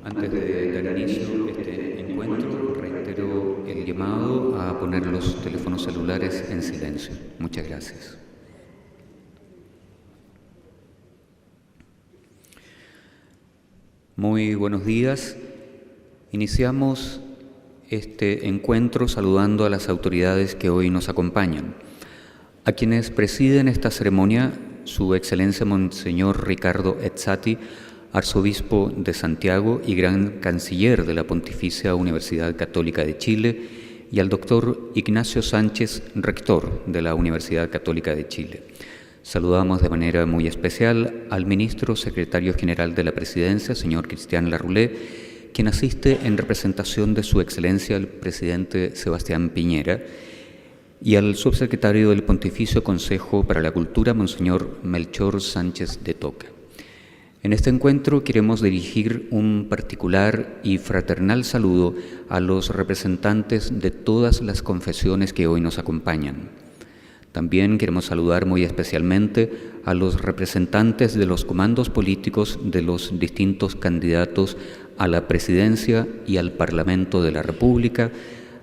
Antes de dar inicio a este encuentro, reitero el llamado a poner los teléfonos celulares en silencio. Muchas gracias. Muy buenos días. Iniciamos este encuentro saludando a las autoridades que hoy nos acompañan. A quienes presiden esta ceremonia, Su Excelencia Monseñor Ricardo Ezzati, Arzobispo de Santiago y Gran Canciller de la Pontificia Universidad Católica de Chile, y al doctor Ignacio Sánchez, Rector de la Universidad Católica de Chile. Saludamos de manera muy especial al Ministro Secretario General de la Presidencia, señor Cristian Larroulé, quien asiste en representación de Su Excelencia el Presidente Sebastián Piñera, y al Subsecretario del Pontificio Consejo para la Cultura, Monseñor Melchor Sánchez de Toca. En este encuentro queremos dirigir un particular y fraternal saludo a los representantes de todas las confesiones que hoy nos acompañan. También queremos saludar muy especialmente a los representantes de los comandos políticos de los distintos candidatos a la presidencia y al Parlamento de la República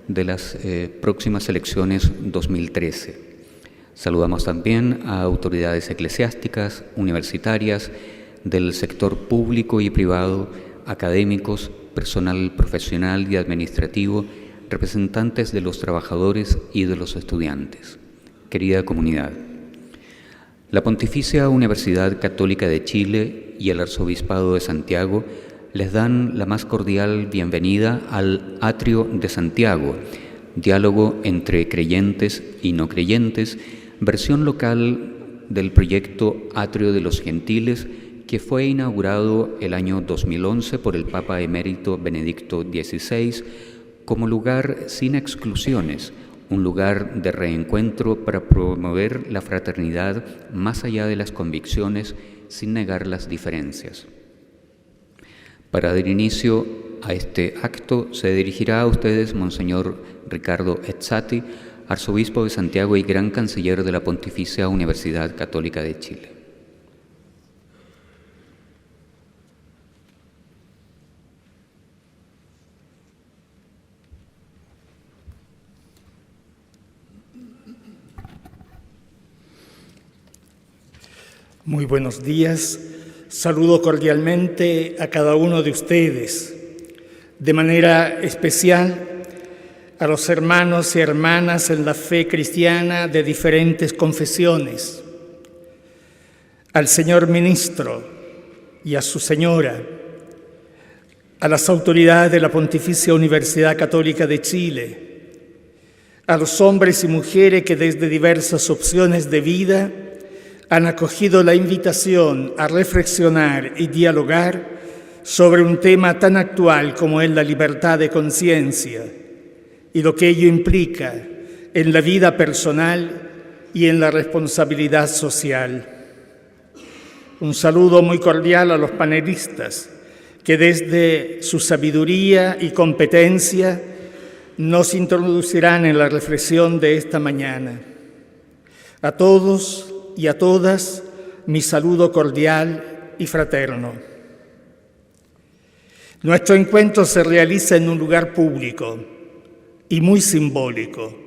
de las próximas elecciones 2013. Saludamos también a autoridades eclesiásticas, universitarias, del sector público y privado, académicos, personal profesional y administrativo, representantes de los trabajadores y de los estudiantes. Querida comunidad, la Pontificia Universidad Católica de Chile y el Arzobispado de Santiago les dan la más cordial bienvenida al Atrio de Santiago, diálogo entre creyentes y no creyentes, versión local del proyecto Atrio de los Gentiles, que fue inaugurado el año 2011 por el Papa Emérito Benedicto XVI como lugar sin exclusiones, un lugar de reencuentro para promover la fraternidad más allá de las convicciones, sin negar las diferencias. Para dar inicio a este acto se dirigirá a ustedes Monseñor Ricardo Ezzati, Arzobispo de Santiago y Gran Canciller de la Pontificia Universidad Católica de Chile. Muy buenos días. Saludo cordialmente a cada uno de ustedes, de manera especial a los hermanos y hermanas en la fe cristiana de diferentes confesiones, al señor ministro y a su señora, a las autoridades de la Pontificia Universidad Católica de Chile, a los hombres y mujeres que desde diversas opciones de vida han acogido la invitación a reflexionar y dialogar sobre un tema tan actual como es la libertad de conciencia y lo que ello implica en la vida personal y en la responsabilidad social. Un saludo muy cordial a los panelistas que desde su sabiduría y competencia nos introducirán en la reflexión de esta mañana. A todos y a todas, mi saludo cordial y fraterno. Nuestro encuentro se realiza en un lugar público y muy simbólico,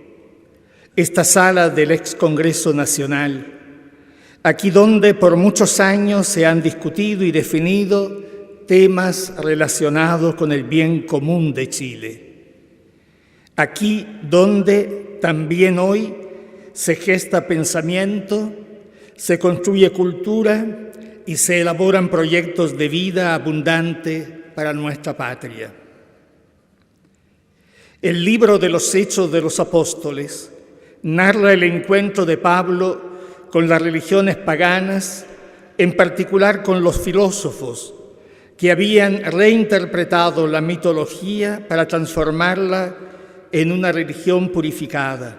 esta sala del ex Congreso Nacional, aquí donde por muchos años se han discutido y definido temas relacionados con el bien común de Chile. Aquí donde también hoy se gesta pensamiento, se construye cultura y se elaboran proyectos de vida abundante para nuestra patria. El libro de los Hechos de los Apóstoles narra el encuentro de Pablo con las religiones paganas, en particular con los filósofos, que habían reinterpretado la mitología para transformarla en una religión purificada.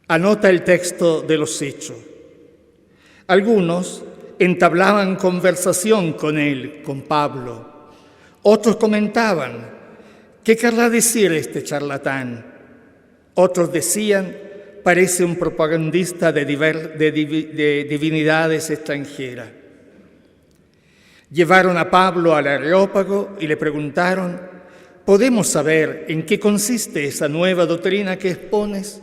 Anota el texto de los Hechos. Algunos entablaban conversación con él, con Pablo. Otros comentaban: ¿qué querrá decir este charlatán? Otros decían: parece un propagandista de divinidades extranjeras. Llevaron a Pablo al Areópago y le preguntaron: ¿podemos saber en qué consiste esa nueva doctrina que expones?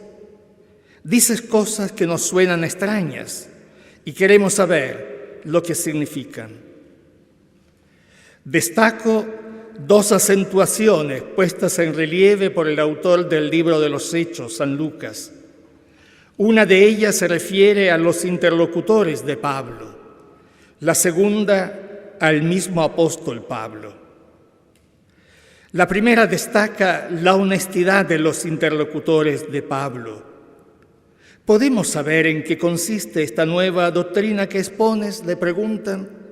Dices cosas que nos suenan extrañas y queremos saber lo que significan. Destaco dos acentuaciones puestas en relieve por el autor del libro de los Hechos, San Lucas. Una de ellas se refiere a los interlocutores de Pablo, la segunda al mismo apóstol Pablo. La primera destaca la honestidad de los interlocutores de Pablo. ¿Podemos saber en qué consiste esta nueva doctrina que expones?, le preguntan.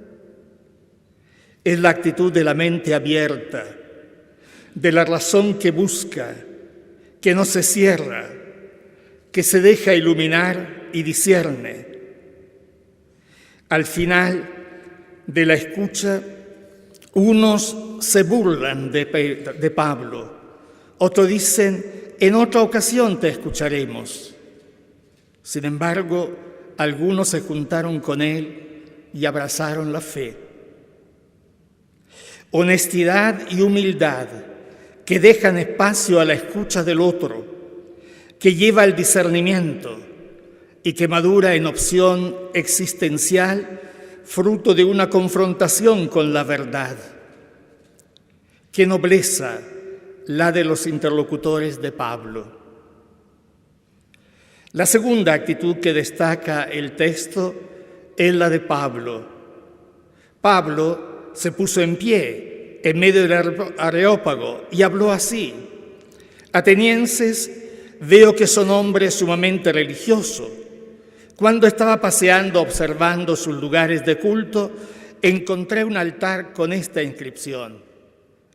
Es la actitud de la mente abierta, de la razón que busca, que no se cierra, que se deja iluminar y discierne. Al final de la escucha, unos se burlan de Pablo, otros dicen: en otra ocasión te escucharemos. Sin embargo, algunos se juntaron con él y abrazaron la fe. Honestidad y humildad que dejan espacio a la escucha del otro, que lleva al discernimiento y que madura en opción existencial, fruto de una confrontación con la verdad. Qué nobleza la de los interlocutores de Pablo. La segunda actitud que destaca el texto es la de Pablo. Pablo se puso en pie en medio del Areópago y habló así: atenienses, veo que son hombres sumamente religiosos. Cuando estaba paseando observando sus lugares de culto, encontré un altar con esta inscripción: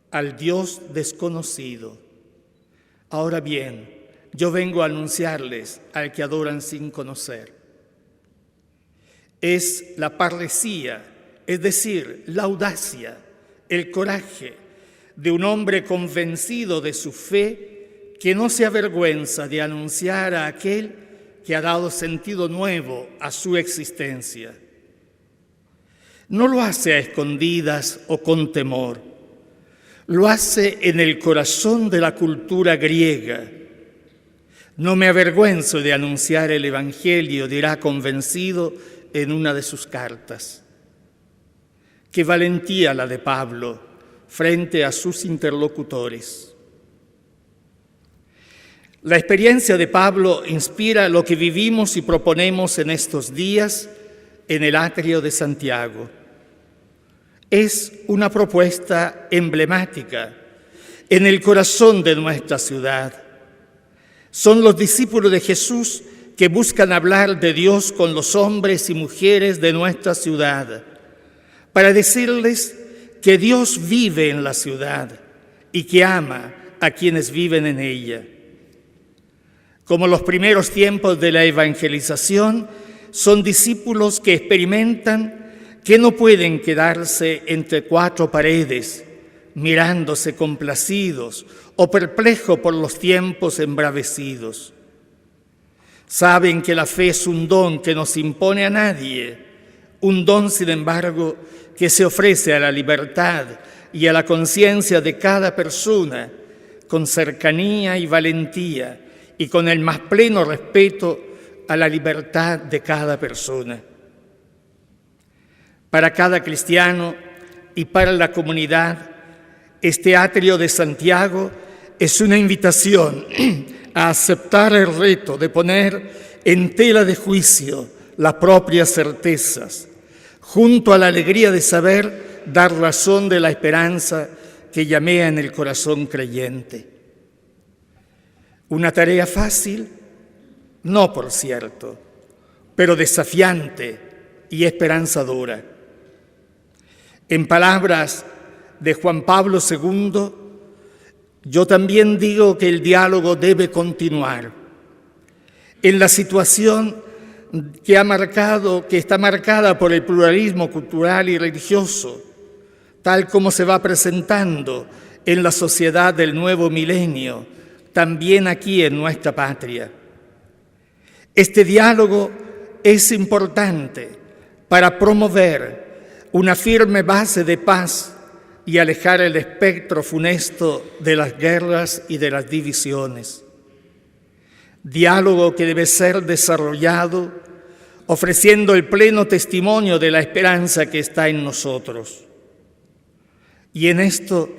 al Dios desconocido. Ahora bien, yo vengo a anunciarles al que adoran sin conocer. Es la parresía, es decir, la audacia, el coraje de un hombre convencido de su fe, que no se avergüenza de anunciar a aquel que ha dado sentido nuevo a su existencia. No lo hace a escondidas o con temor, lo hace en el corazón de la cultura griega. No me avergüenzo de anunciar el Evangelio, dirá convencido en una de sus cartas. Qué valentía la de Pablo frente a sus interlocutores. La experiencia de Pablo inspira lo que vivimos y proponemos en estos días en el atrio de Santiago. Es una propuesta emblemática en el corazón de nuestra ciudad. Son los discípulos de Jesús que buscan hablar de Dios con los hombres y mujeres de nuestra ciudad, para decirles que Dios vive en la ciudad y que ama a quienes viven en ella. Como los primeros tiempos de la evangelización, son discípulos que experimentan que no pueden quedarse entre cuatro paredes, mirándose complacidos o perplejos por los tiempos embravecidos. Saben que la fe es un don que no se impone a nadie, un don, sin embargo, que se ofrece a la libertad y a la conciencia de cada persona, con cercanía y valentía, y con el más pleno respeto a la libertad de cada persona. Para cada cristiano y para la comunidad, este atrio de Santiago es una invitación a aceptar el reto de poner en tela de juicio las propias certezas, junto a la alegría de saber dar razón de la esperanza que llamea en el corazón creyente. Una tarea fácil, no por cierto, pero desafiante y esperanzadora. En palabras de Juan Pablo II, yo también digo que el diálogo debe continuar. En la situación que está marcada por el pluralismo cultural y religioso, tal como se va presentando en la sociedad del nuevo milenio, también aquí en nuestra patria. Este diálogo es importante para promover una firme base de paz y alejar el espectro funesto de las guerras y de las divisiones. Diálogo que debe ser desarrollado ofreciendo el pleno testimonio de la esperanza que está en nosotros. Y en esto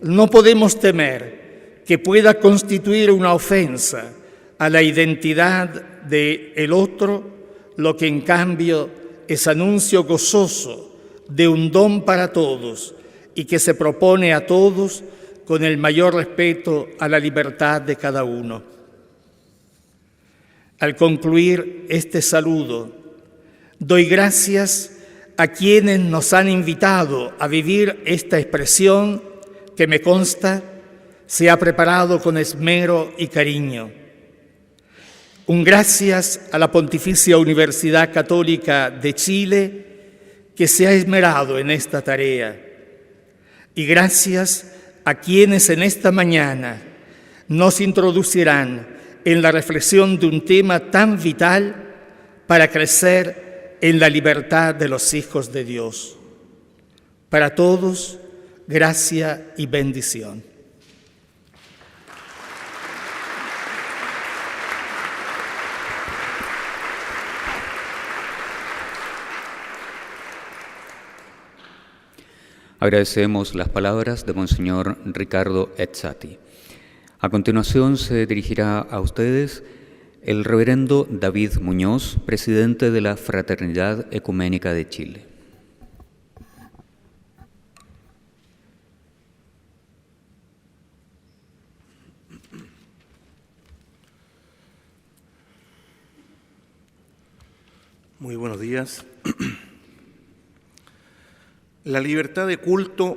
no podemos temer que pueda constituir una ofensa a la identidad del otro, lo que en cambio es anuncio gozoso de un don para todos y que se propone a todos con el mayor respeto a la libertad de cada uno. Al concluir este saludo, doy gracias a quienes nos han invitado a vivir esta expresión que me consta se ha preparado con esmero y cariño. Un gracias a la Pontificia Universidad Católica de Chile que se ha esmerado en esta tarea. Y gracias a quienes en esta mañana nos introducirán en la reflexión de un tema tan vital para crecer en la libertad de los hijos de Dios. Para todos, gracia y bendición. Agradecemos las palabras de Monseñor Ricardo Ezzati. A continuación se dirigirá a ustedes el reverendo David Muñoz, presidente de la Fraternidad Ecuménica de Chile. Muy buenos días. La libertad de culto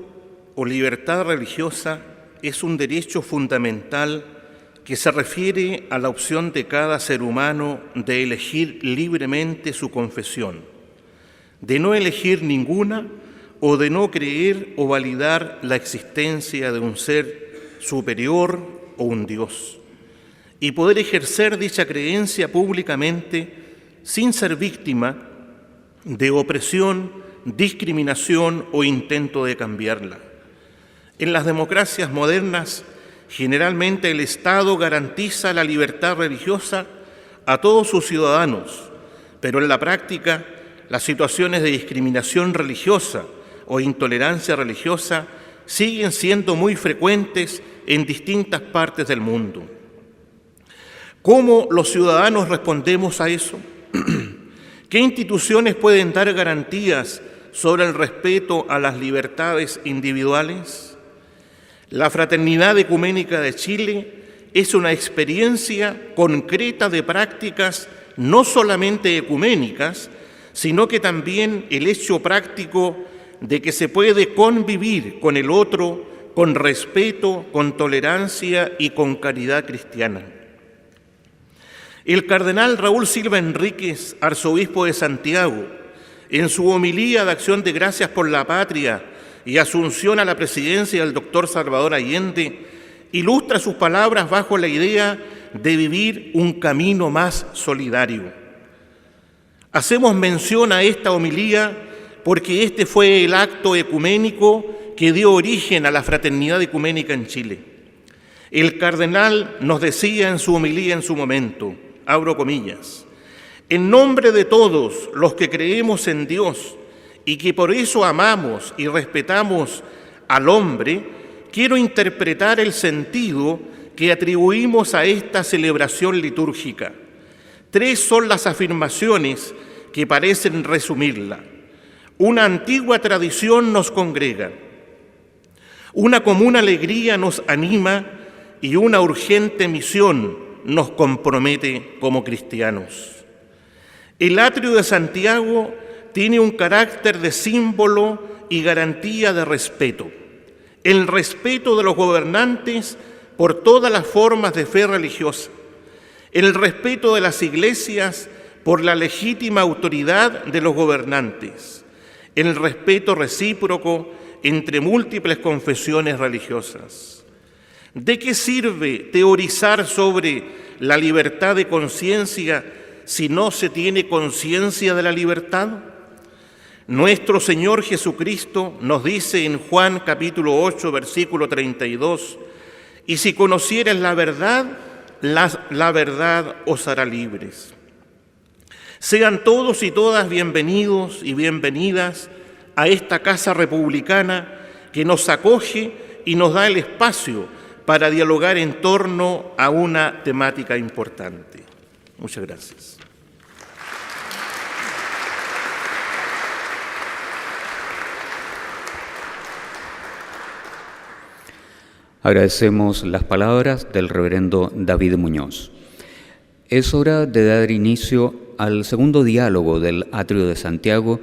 o libertad religiosa es un derecho fundamental que se refiere a la opción de cada ser humano de elegir libremente su confesión, de no elegir ninguna o de no creer o validar la existencia de un ser superior o un Dios, y poder ejercer dicha creencia públicamente sin ser víctima de opresión, discriminación o intento de cambiarla. En las democracias modernas, generalmente el Estado garantiza la libertad religiosa a todos sus ciudadanos, pero en la práctica, las situaciones de discriminación religiosa o intolerancia religiosa siguen siendo muy frecuentes en distintas partes del mundo. ¿Cómo los ciudadanos respondemos a eso? ¿Qué instituciones pueden dar garantías sobre el respeto a las libertades individuales? La Fraternidad Ecuménica de Chile es una experiencia concreta de prácticas no solamente ecuménicas, sino que también el hecho práctico de que se puede convivir con el otro con respeto, con tolerancia y con caridad cristiana. El cardenal Raúl Silva Enríquez, arzobispo de Santiago, en su homilía de acción de gracias por la patria y asunción a la presidencia del doctor Salvador Allende, ilustra sus palabras bajo la idea de vivir un camino más solidario. Hacemos mención a esta homilía porque este fue el acto ecuménico que dio origen a la Fraternidad Ecuménica en Chile. El cardenal nos decía en su homilía en su momento, abro comillas, en nombre de todos los que creemos en Dios y que por eso amamos y respetamos al hombre, quiero interpretar el sentido que atribuimos a esta celebración litúrgica. 3 son las afirmaciones que parecen resumirla. Una antigua tradición nos congrega. Una común alegría nos anima y una urgente misión nos compromete como cristianos. El Atrio de Santiago tiene un carácter de símbolo y garantía de respeto. El respeto de los gobernantes por todas las formas de fe religiosa. El respeto de las iglesias por la legítima autoridad de los gobernantes. El respeto recíproco entre múltiples confesiones religiosas. ¿De qué sirve teorizar sobre la libertad de conciencia si no se tiene conciencia de la libertad? Nuestro Señor Jesucristo nos dice en Juan capítulo 8, versículo 32, «Y si conocieres la verdad os hará libres». Sean todos y todas bienvenidos y bienvenidas a esta casa republicana que nos acoge y nos da el espacio para dialogar en torno a una temática importante. Muchas gracias. Agradecemos las palabras del reverendo David Muñoz. Es hora de dar inicio al segundo diálogo del Atrio de Santiago,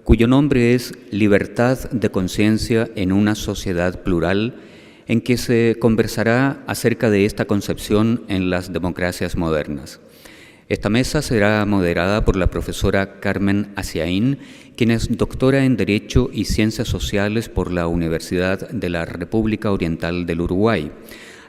cuyo nombre es Libertad de conciencia en una sociedad plural, en que se conversará acerca de esta concepción en las democracias modernas. Esta mesa será moderada por la profesora Carmen Aciaín, quien es doctora en Derecho y Ciencias Sociales por la Universidad de la República Oriental del Uruguay.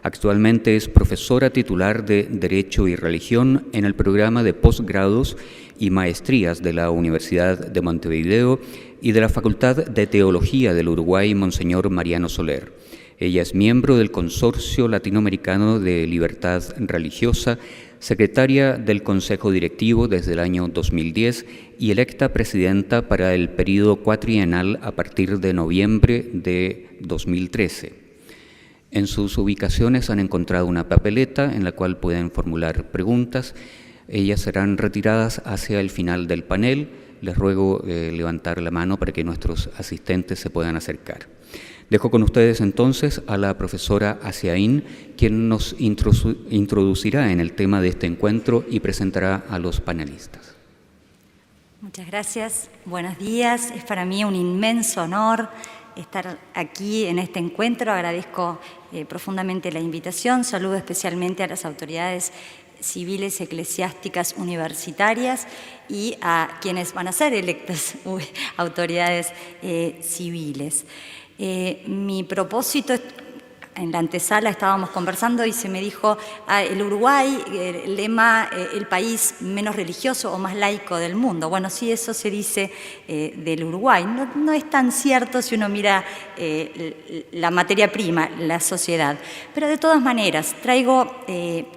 Actualmente es profesora titular de Derecho y Religión en el programa de posgrados y maestrías de la Universidad de Montevideo y de la Facultad de Teología del Uruguay Monseñor Mariano Soler. Ella es miembro del Consorcio Latinoamericano de Libertad Religiosa, secretaria del Consejo Directivo desde el año 2010 y electa presidenta para el período cuatrienal a partir de noviembre de 2013. En sus ubicaciones han encontrado una papeleta en la cual pueden formular preguntas. Ellas serán retiradas hacia el final del panel. Les ruego levantar la mano para que nuestros asistentes se puedan acercar. Dejo con ustedes entonces a la profesora Aciaín, quien nos introducirá en el tema de este encuentro y presentará a los panelistas. Muchas gracias, buenos días. Es para mí un inmenso honor estar aquí en este encuentro. Agradezco profundamente la invitación. Saludo especialmente a las autoridades civiles, eclesiásticas, universitarias y a quienes van a ser electas autoridades civiles. Mi propósito, en la antesala estábamos conversando y se me dijo, el Uruguay, el lema, el país menos religioso o más laico del mundo. Bueno, sí, eso se dice del Uruguay. No es tan cierto si uno mira la materia prima, la sociedad. Pero de todas maneras, traigo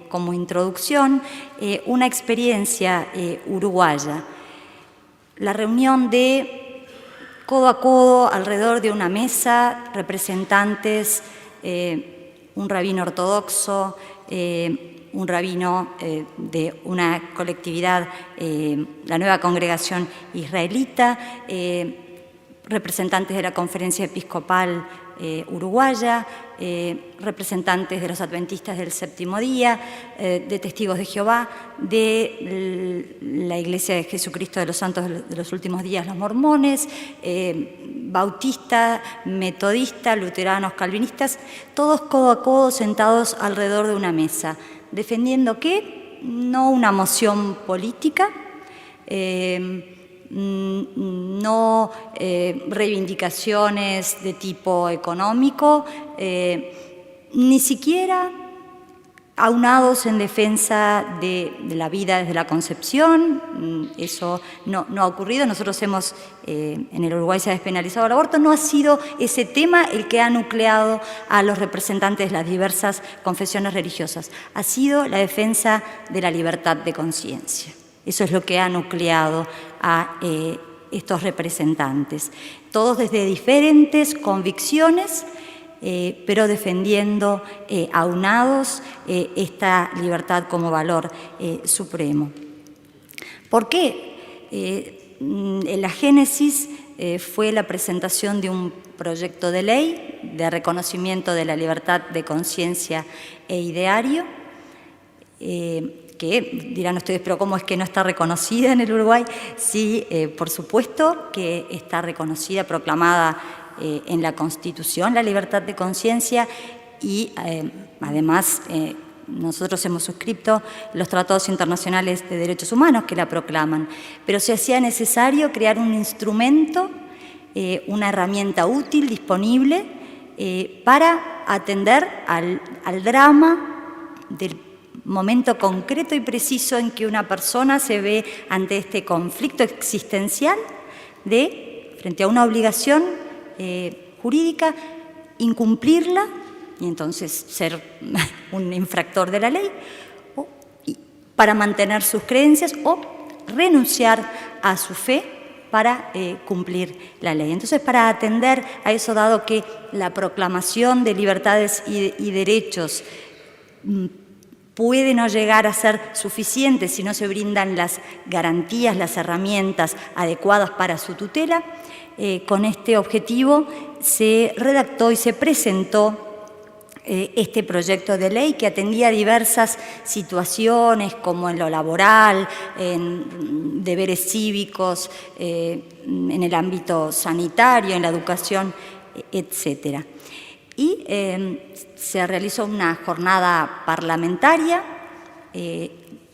como introducción una experiencia uruguaya. La reunión de codo a codo, alrededor de una mesa, representantes, un rabino ortodoxo, un rabino de una colectividad, la Nueva Congregación Israelita, representantes de la Conferencia Episcopal Uruguaya, representantes de los Adventistas del Séptimo Día, de Testigos de Jehová, de la Iglesia de Jesucristo de los Santos de los Últimos Días, los mormones, bautistas, metodistas, luteranos, calvinistas, todos codo a codo sentados alrededor de una mesa, defendiendo ¿qué? No una moción política, no reivindicaciones de tipo económico, ni siquiera aunados en defensa de la vida desde la concepción. Eso no ha ocurrido. Nosotros hemos, en el Uruguay se ha despenalizado el aborto, no ha sido ese tema el que ha nucleado a los representantes de las diversas confesiones religiosas. Ha sido la defensa de la libertad de conciencia. Eso es lo que ha nucleado a estos representantes, todos desde diferentes convicciones, pero defendiendo aunados esta libertad como valor supremo. ¿Por qué? En la génesis fue la presentación de un proyecto de ley de reconocimiento de la libertad de conciencia e ideario, que dirán ustedes, pero ¿cómo es que no está reconocida en el Uruguay? Sí, por supuesto que está reconocida, proclamada en la Constitución, la libertad de conciencia, y además nosotros hemos suscrito los tratados internacionales de derechos humanos que la proclaman, pero se hacía necesario crear un instrumento, una herramienta útil, disponible, para atender al drama del momento concreto y preciso en que una persona se ve ante este conflicto existencial frente a una obligación jurídica, incumplirla y entonces ser un infractor de la ley, para mantener sus creencias, o renunciar a su fe para cumplir la ley. Entonces, para atender a eso, dado que la proclamación de libertades y derechos puede no llegar a ser suficiente si no se brindan las garantías, las herramientas adecuadas para su tutela, con este objetivo se redactó y se presentó este proyecto de ley, que atendía diversas situaciones, como en lo laboral, en deberes cívicos, en el ámbito sanitario, en la educación, etc. Y se realizó una jornada parlamentaria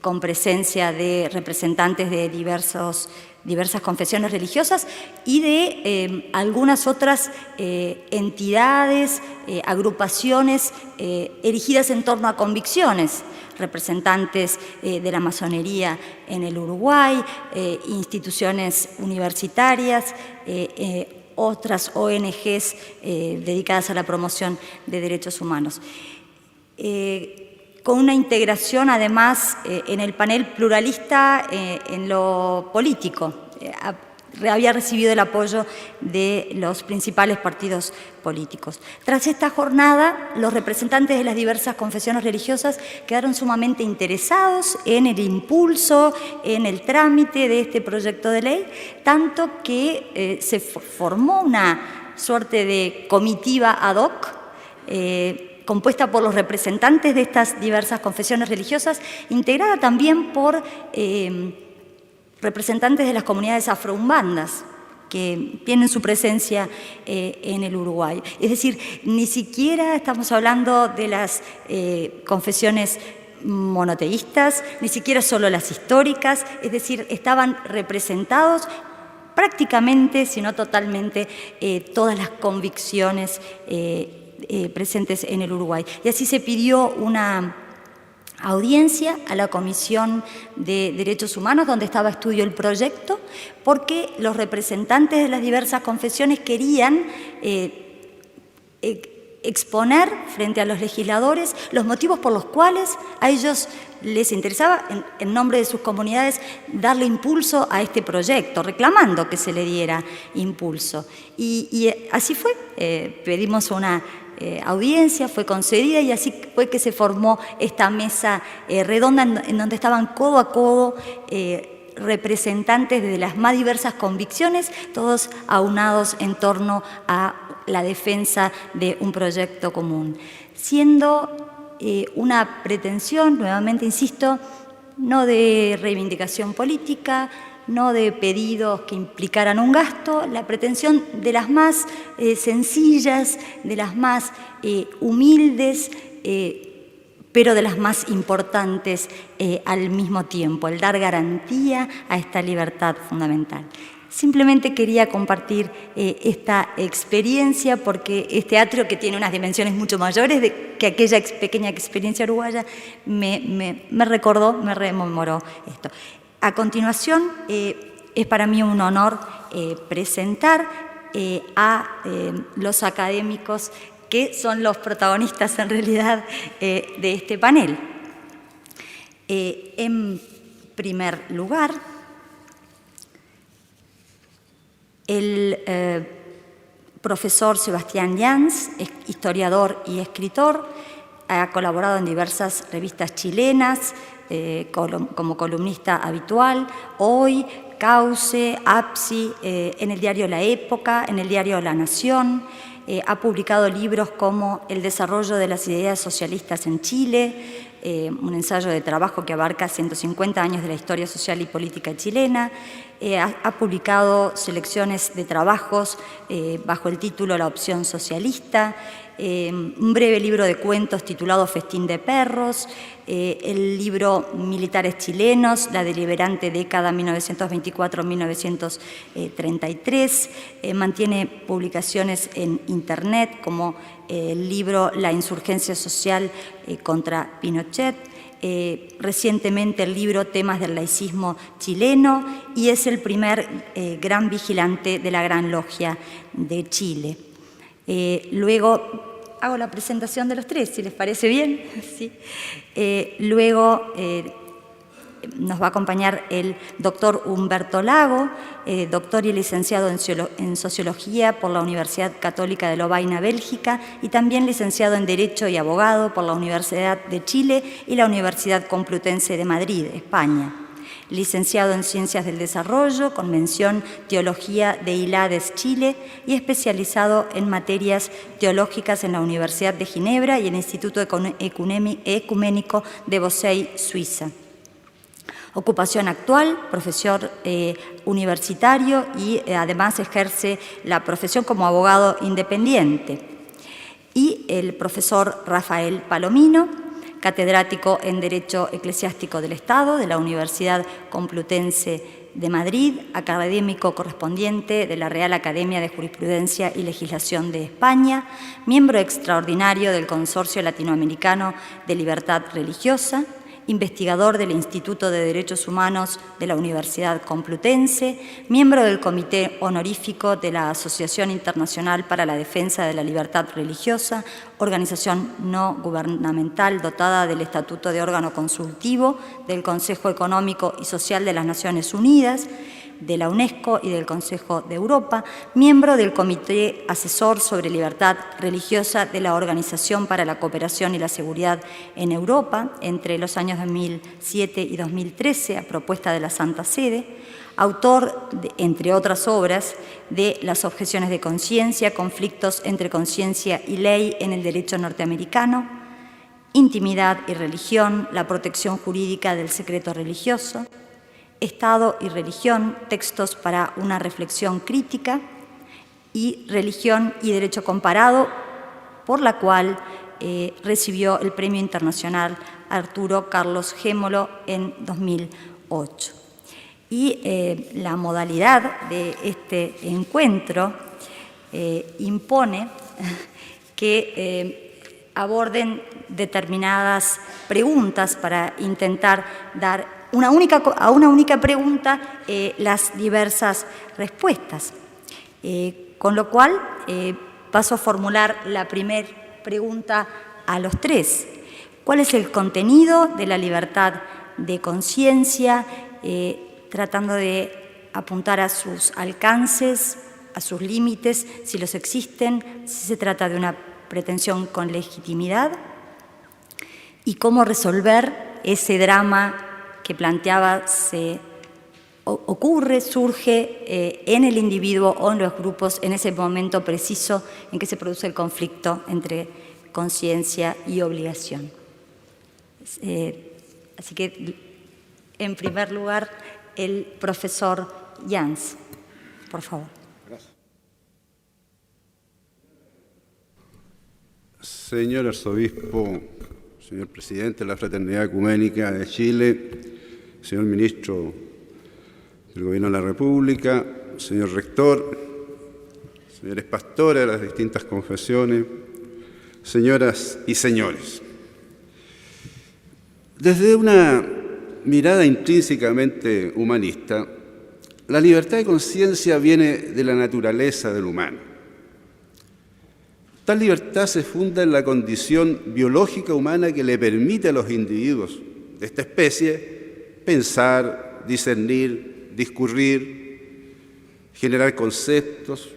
con presencia de representantes de diversas confesiones religiosas y de algunas otras entidades, agrupaciones erigidas en torno a convicciones, representantes de la masonería en el Uruguay, instituciones universitarias, otras ONGs dedicadas a la promoción de derechos humanos. Con una integración, además, en el panel pluralista en lo político. Había recibido el apoyo de los principales partidos políticos. Tras esta jornada, los representantes de las diversas confesiones religiosas quedaron sumamente interesados en el impulso, en el trámite de este proyecto de ley, tanto que se formó una suerte de comitiva ad hoc, compuesta por los representantes de estas diversas confesiones religiosas, integrada también por representantes de las comunidades afroumbandas, que tienen su presencia en el Uruguay. Es decir, ni siquiera estamos hablando de las confesiones monoteístas, ni siquiera solo las históricas, es decir, estaban representados prácticamente, si no totalmente, todas las convicciones presentes en el Uruguay. Y así se pidió una audiencia a la Comisión de Derechos Humanos, donde estaba estudio el proyecto, porque los representantes de las diversas confesiones querían exponer frente a los legisladores los motivos por los cuales a ellos les interesaba, en nombre de sus comunidades, darle impulso a este proyecto, reclamando que se le diera impulso. Y así fue, pedimos una audiencia, fue concedida, y así fue que se formó esta mesa redonda en donde estaban codo a codo representantes de las más diversas convicciones, todos aunados en torno a la defensa de un proyecto común, siendo una pretensión, nuevamente insisto, no de reivindicación política, no de pedidos que implicaran un gasto, la pretensión de las más sencillas, de las más humildes, pero de las más importantes al mismo tiempo, el dar garantía a esta libertad fundamental. Simplemente quería compartir esta experiencia, porque este atrio, que tiene unas dimensiones mucho mayores que aquella pequeña experiencia uruguaya, me recordó, me rememoró esto. A continuación, es para mí un honor presentar a los académicos que son los protagonistas, en realidad, de este panel. En primer lugar, el profesor Sebastián Llans, es historiador y escritor, ha colaborado en diversas revistas chilenas como columnista habitual. Hoy Cauce, APSI, en el diario La Época, en el diario La Nación. Ha publicado libros como El desarrollo de las ideas socialistas en Chile, un ensayo de trabajo que abarca 150 años de la historia social y política chilena. Ha publicado selecciones de trabajos bajo el título La opción socialista, un breve libro de cuentos titulado Festín de perros, el libro Militares chilenos, la deliberante década 1924-1933, mantiene publicaciones en Internet como el libro La insurgencia social contra Pinochet, recientemente el libro Temas del laicismo chileno, y es el primer gran vigilante de la Gran Logia de Chile. Luego hago la presentación de los tres, si les parece bien. ¿Sí? Luego nos va a acompañar el doctor Humberto Lago, doctor y licenciado en Sociología por la Universidad Católica de Lovaina, Bélgica, y también licenciado en Derecho y abogado por la Universidad de Chile y la Universidad Complutense de Madrid, España. Licenciado en Ciencias del Desarrollo, con mención Teología de ILADES, Chile, y especializado en materias teológicas en la Universidad de Ginebra y el Instituto Ecuménico de Bossey, Suiza. Ocupación actual, profesor universitario y además ejerce la profesión como abogado independiente. Y el profesor Rafael Palomino, catedrático en Derecho Eclesiástico del Estado de la Universidad Complutense de Madrid, académico correspondiente de la Real Academia de Jurisprudencia y Legislación de España, miembro extraordinario del Consorcio Latinoamericano de Libertad Religiosa, investigador del Instituto de Derechos Humanos de la Universidad Complutense, miembro del Comité Honorífico de la Asociación Internacional para la Defensa de la Libertad Religiosa, organización no gubernamental dotada del Estatuto de Órgano Consultivo del Consejo Económico y Social de las Naciones Unidas, de la UNESCO y del Consejo de Europa, miembro del Comité Asesor sobre Libertad Religiosa de la Organización para la Cooperación y la Seguridad en Europa entre los años 2007 y 2013, a propuesta de la Santa Sede, autor, entre otras obras, de Las objeciones de conciencia, conflictos entre conciencia y ley en el derecho norteamericano, Intimidad y religión, la protección jurídica del secreto religioso, Estado y religión, textos para una reflexión crítica, y Religión y Derecho Comparado, por la cual recibió el Premio Internacional Arturo Carlos Gémolo en 2008. Y la modalidad de este encuentro impone que aborden determinadas preguntas para intentar dar a una única pregunta las diversas respuestas. Con lo cual, paso a formular la primera pregunta a los tres. ¿Cuál es el contenido de la libertad de conciencia? Tratando de apuntar a sus alcances, a sus límites, si los existen, si se trata de una pretensión con legitimidad, y cómo resolver ese drama que planteaba surge en el individuo o en los grupos en ese momento preciso en que se produce el conflicto entre conciencia y obligación. Así que, en primer lugar, el profesor Jans, por favor. Gracias. Señor arzobispo, señor presidente de la Fraternidad Ecuménica de Chile, señor ministro del Gobierno de la República, señor rector, señores pastores de las distintas confesiones, señoras y señores. Desde una mirada intrínsecamente humanista, la libertad de conciencia viene de la naturaleza del humano. Tal libertad se funda en la condición biológica humana que le permite a los individuos de esta especie pensar, discernir, discurrir, generar conceptos,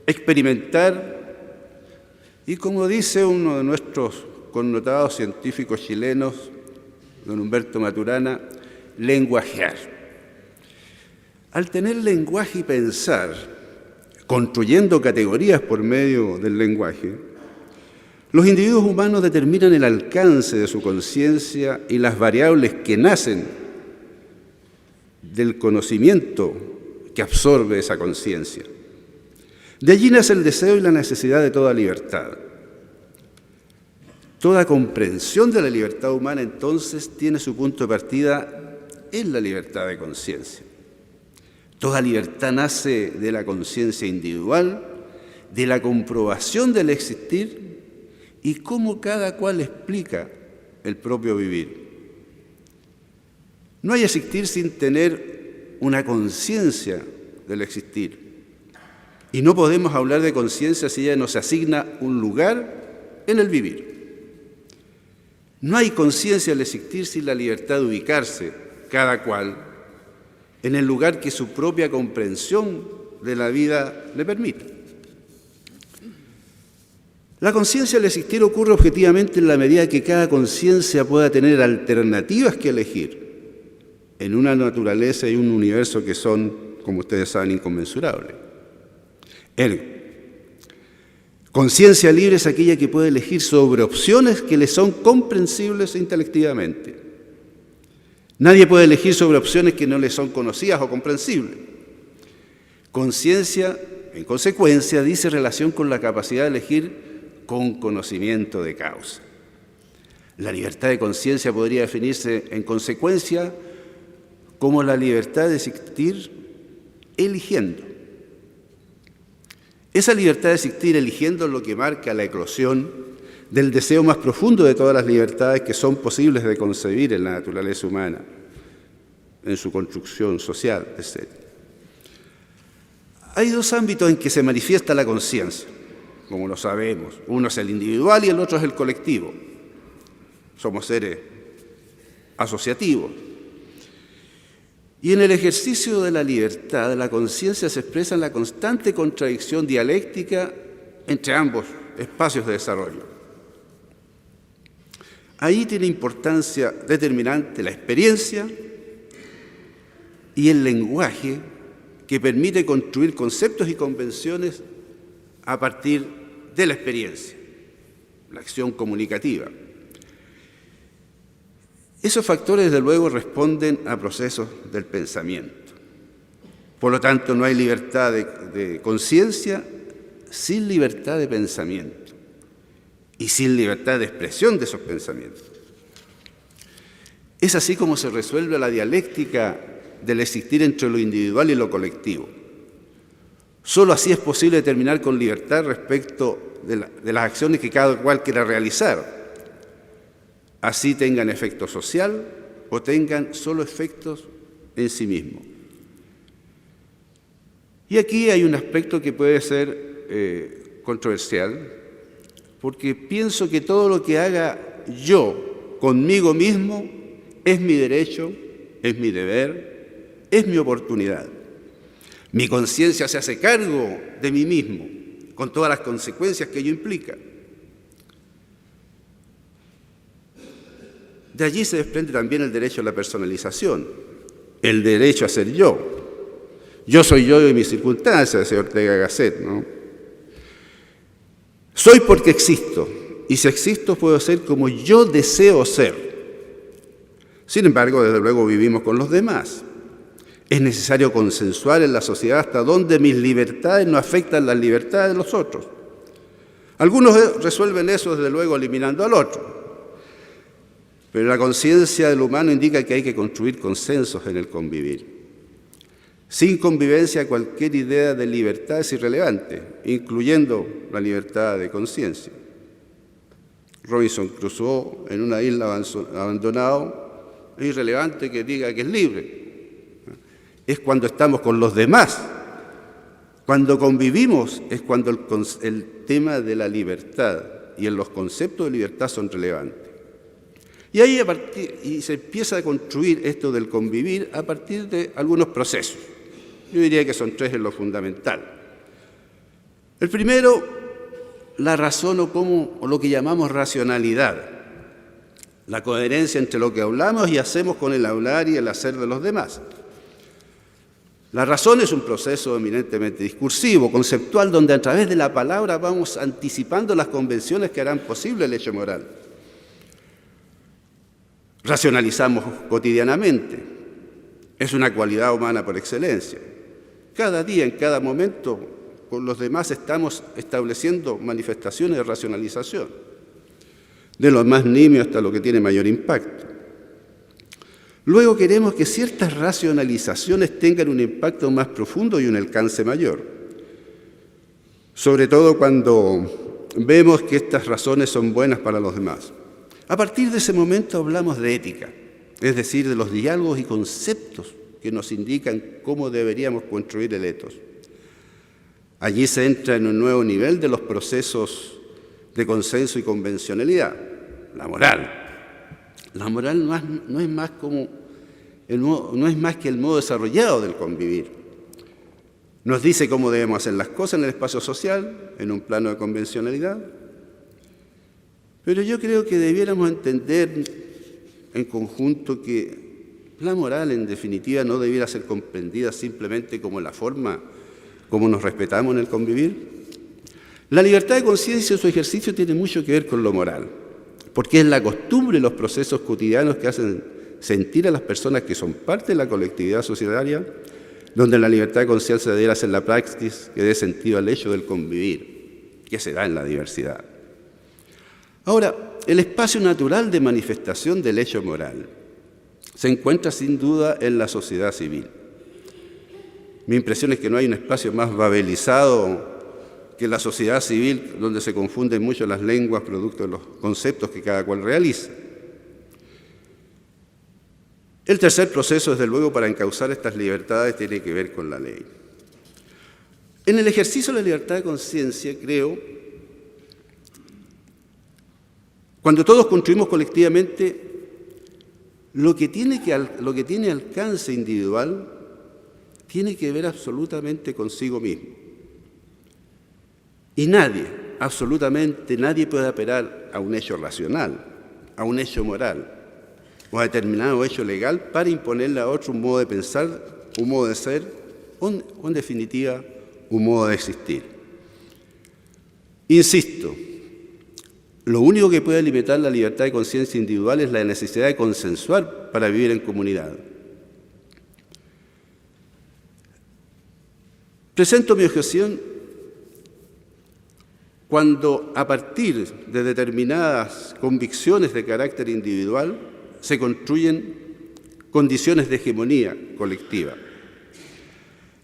experimentar y, como dice uno de nuestros connotados científicos chilenos, don Humberto Maturana, lenguajear. Al tener lenguaje y pensar, construyendo categorías por medio del lenguaje, los individuos humanos determinan el alcance de su conciencia y las variables que nacen del conocimiento que absorbe esa conciencia. De allí nace el deseo y la necesidad de toda libertad. Toda comprensión de la libertad humana, entonces, tiene su punto de partida en la libertad de conciencia. Toda libertad nace de la conciencia individual, de la comprobación del existir y cómo cada cual explica el propio vivir. No hay existir sin tener una conciencia del existir. Y no podemos hablar de conciencia si ella nos asigna un lugar en el vivir. No hay conciencia del existir sin la libertad de ubicarse, cada cual, en el lugar que su propia comprensión de la vida le permita. La conciencia del existir ocurre objetivamente en la medida que cada conciencia pueda tener alternativas que elegir en una naturaleza y un universo que son, como ustedes saben, inconmensurables. Conciencia libre es aquella que puede elegir sobre opciones que le son comprensibles intelectivamente. Nadie puede elegir sobre opciones que no le son conocidas o comprensibles. Conciencia, en consecuencia, dice relación con la capacidad de elegir con conocimiento de causa. La libertad de conciencia podría definirse, en consecuencia, como la libertad de existir eligiendo. Esa libertad de existir eligiendo es lo que marca la eclosión del deseo más profundo de todas las libertades que son posibles de concebir en la naturaleza humana, en su construcción social, etc. Hay dos ámbitos en que se manifiesta la conciencia, como lo sabemos. Uno es el individual y el otro es el colectivo. Somos seres asociativos. Y en el ejercicio de la libertad, la conciencia se expresa en la constante contradicción dialéctica entre ambos espacios de desarrollo. Ahí tiene importancia determinante la experiencia y el lenguaje que permite construir conceptos y convenciones a partir de la experiencia, la acción comunicativa. Esos factores, desde luego, responden a procesos del pensamiento. Por lo tanto, no hay libertad de conciencia sin libertad de pensamiento y sin libertad de expresión de esos pensamientos. Es así como se resuelve la dialéctica del existir entre lo individual y lo colectivo. Solo así es posible determinar con libertad respecto de las acciones que cada cual quiera realizar, así tengan efecto social o tengan solo efectos en sí mismos. Y aquí hay un aspecto que puede ser controversial, porque pienso que todo lo que haga yo conmigo mismo es mi derecho, es mi deber, es mi oportunidad. Mi conciencia se hace cargo de mí mismo, con todas las consecuencias que ello implica. De allí se desprende también el derecho a la personalización, el derecho a ser yo. Yo soy yo y mis circunstancias, decía Ortega Gasset, ¿no? Soy porque existo, y si existo puedo ser como yo deseo ser. Sin embargo, desde luego vivimos con los demás. Es necesario consensuar en la sociedad hasta dónde mis libertades no afectan las libertades de los otros. Algunos resuelven eso, desde luego, eliminando al otro. Pero la conciencia del humano indica que hay que construir consensos en el convivir. Sin convivencia, cualquier idea de libertad es irrelevante, incluyendo la libertad de conciencia. Robinson Crusoe, en una isla abandonada, es irrelevante que diga que es libre. Es cuando estamos con los demás, cuando convivimos, es cuando el tema de la libertad y en los conceptos de libertad son relevantes. Y ahí se empieza a construir esto del convivir a partir de algunos procesos. Yo diría que son tres en lo fundamental. El primero, la razón o lo que llamamos racionalidad, la coherencia entre lo que hablamos y hacemos con el hablar y el hacer de los demás. La razón es un proceso eminentemente discursivo, conceptual, donde a través de la palabra vamos anticipando las convenciones que harán posible el hecho moral. Racionalizamos cotidianamente. Es una cualidad humana por excelencia. Cada día, en cada momento, con los demás estamos estableciendo manifestaciones de racionalización, de lo más nimio hasta lo que tiene mayor impacto. Luego queremos que ciertas racionalizaciones tengan un impacto más profundo y un alcance mayor, sobre todo cuando vemos que estas razones son buenas para los demás. A partir de ese momento hablamos de ética, es decir, de los diálogos y conceptos que nos indican cómo deberíamos construir el etos. Allí se entra en un nuevo nivel de los procesos de consenso y convencionalidad, la moral. La moral no es más que el modo desarrollado del convivir. Nos dice cómo debemos hacer las cosas en el espacio social, en un plano de convencionalidad. Pero yo creo que debiéramos entender en conjunto que la moral, en definitiva, no debiera ser comprendida simplemente como la forma como nos respetamos en el convivir. La libertad de conciencia en su ejercicio tiene mucho que ver con lo moral, porque es la costumbre y los procesos cotidianos que hacen sentir a las personas que son parte de la colectividad societaria, donde la libertad de conciencia debiera ser la praxis que dé sentido al hecho del convivir, que se da en la diversidad. Ahora, el espacio natural de manifestación del hecho moral se encuentra sin duda en la sociedad civil. Mi impresión es que no hay un espacio más babelizado que la sociedad civil, donde se confunden mucho las lenguas producto de los conceptos que cada cual realiza. El tercer proceso, desde luego, para encauzar estas libertades tiene que ver con la ley. En el ejercicio de la libertad de conciencia, creo, cuando todos construimos colectivamente, lo que tiene alcance individual tiene que ver absolutamente consigo mismo. Y nadie, absolutamente nadie puede apelar a un hecho racional, a un hecho moral o a determinado hecho legal para imponerle a otro un modo de pensar, un modo de ser o en definitiva, un modo de existir. Insisto, lo único que puede limitar la libertad de conciencia individual es la necesidad de consensuar para vivir en comunidad. Presento mi objeción cuando, a partir de determinadas convicciones de carácter individual, se construyen condiciones de hegemonía colectiva.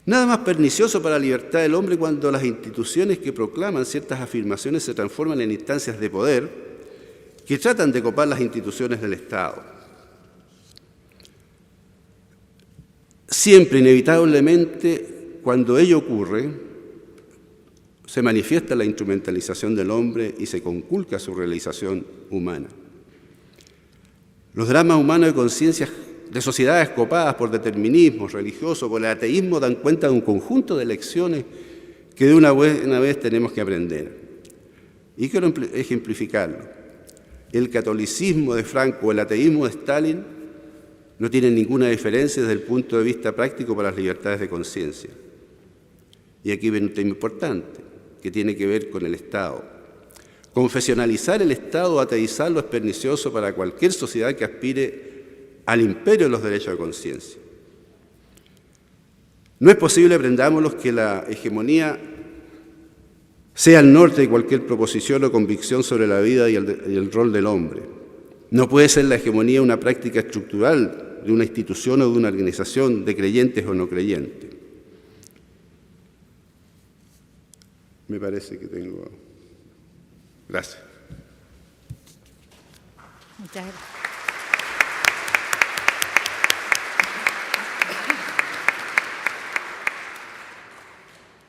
Nada más pernicioso para la libertad del hombre cuando las instituciones que proclaman ciertas afirmaciones se transforman en instancias de poder que tratan de copar las instituciones del Estado. Siempre, inevitablemente, cuando ello ocurre, se manifiesta la instrumentalización del hombre y se conculca su realización humana. Los dramas humanos de conciencias de sociedades copadas por determinismo religioso, por el ateísmo, dan cuenta de un conjunto de lecciones que de una vez tenemos que aprender. Y quiero ejemplificarlo. El catolicismo de Franco o el ateísmo de Stalin no tienen ninguna diferencia desde el punto de vista práctico para las libertades de conciencia. Y aquí viene un tema importante, que tiene que ver con el Estado. Confesionalizar el Estado o ateizarlo es pernicioso para cualquier sociedad que aspire al imperio de los derechos de conciencia. No es posible, aprendámoslo, que la hegemonía sea el norte de cualquier proposición o convicción sobre la vida y el rol del hombre. No puede ser la hegemonía una práctica estructural de una institución o de una organización de creyentes o no creyentes. Me parece que tengo... Gracias. Muchas gracias.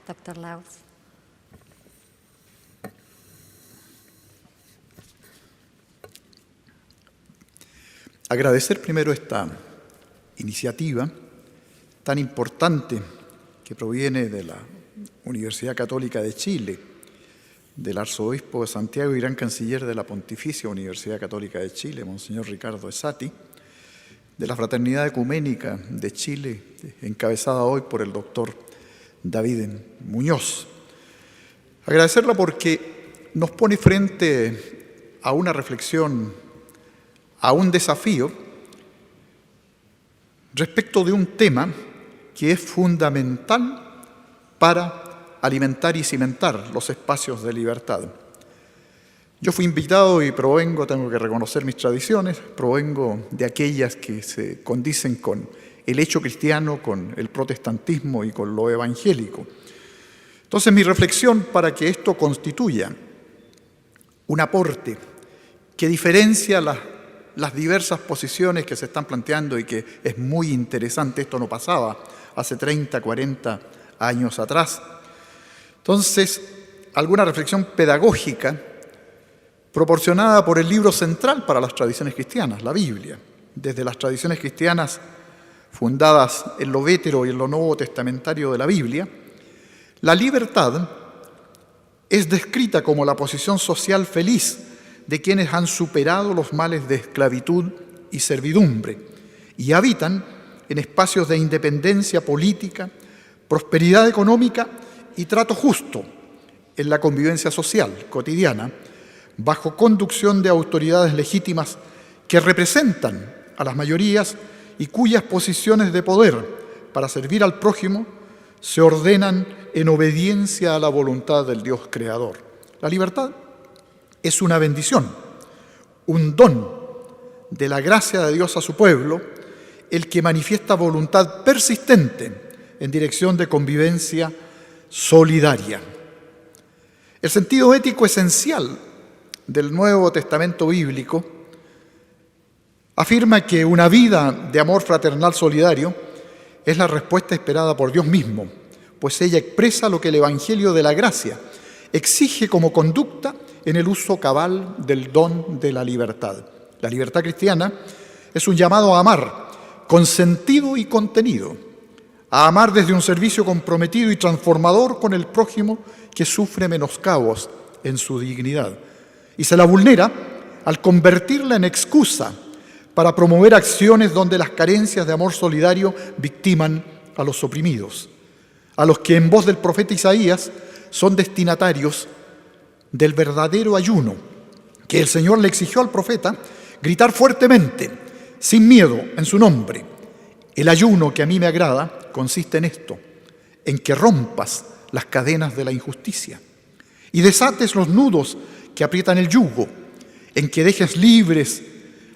Doctor Laus. Agradecer primero esta iniciativa tan importante que proviene de la Universidad Católica de Chile, del arzobispo de Santiago y gran canciller de la Pontificia Universidad Católica de Chile, Monseñor Ricardo Esati, de la Fraternidad Ecuménica de Chile, encabezada hoy por el doctor David Muñoz. Agradecerla porque nos pone frente a una reflexión, a un desafío respecto de un tema que es fundamental para alimentar y cimentar los espacios de libertad. Yo fui invitado y provengo, tengo que reconocer mis tradiciones, provengo de aquellas que se condicen con el hecho cristiano, con el protestantismo y con lo evangélico. Entonces, mi reflexión para que esto constituya un aporte que diferencia las diversas posiciones que se están planteando y que es muy interesante, esto no pasaba hace 30, 40 años atrás. Entonces, alguna reflexión pedagógica proporcionada por el libro central para las tradiciones cristianas, la Biblia. Desde las tradiciones cristianas fundadas en lo vétero y en lo nuevo testamentario de la Biblia, la libertad es descrita como la posición social feliz de quienes han superado los males de esclavitud y servidumbre y habitan en espacios de independencia política, prosperidad económica y trato justo en la convivencia social cotidiana, bajo conducción de autoridades legítimas que representan a las mayorías y cuyas posiciones de poder para servir al prójimo se ordenan en obediencia a la voluntad del Dios creador. La libertad es una bendición, un don de la gracia de Dios a su pueblo, el que manifiesta voluntad persistente en dirección de convivencia solidaria. El sentido ético esencial del Nuevo Testamento bíblico afirma que una vida de amor fraternal solidario es la respuesta esperada por Dios mismo, pues ella expresa lo que el Evangelio de la Gracia exige como conducta en el uso cabal del don de la libertad. La libertad cristiana es un llamado a amar con sentido y contenido, a amar desde un servicio comprometido y transformador con el prójimo que sufre menoscabos en su dignidad. Y se la vulnera al convertirla en excusa para promover acciones donde las carencias de amor solidario victiman a los oprimidos, a los que en voz del profeta Isaías son destinatarios del verdadero ayuno que el Señor le exigió al profeta gritar fuertemente, sin miedo, en su nombre. El ayuno que a mí me agrada consiste en esto, en que rompas las cadenas de la injusticia y desates los nudos que aprietan el yugo, en que dejes libres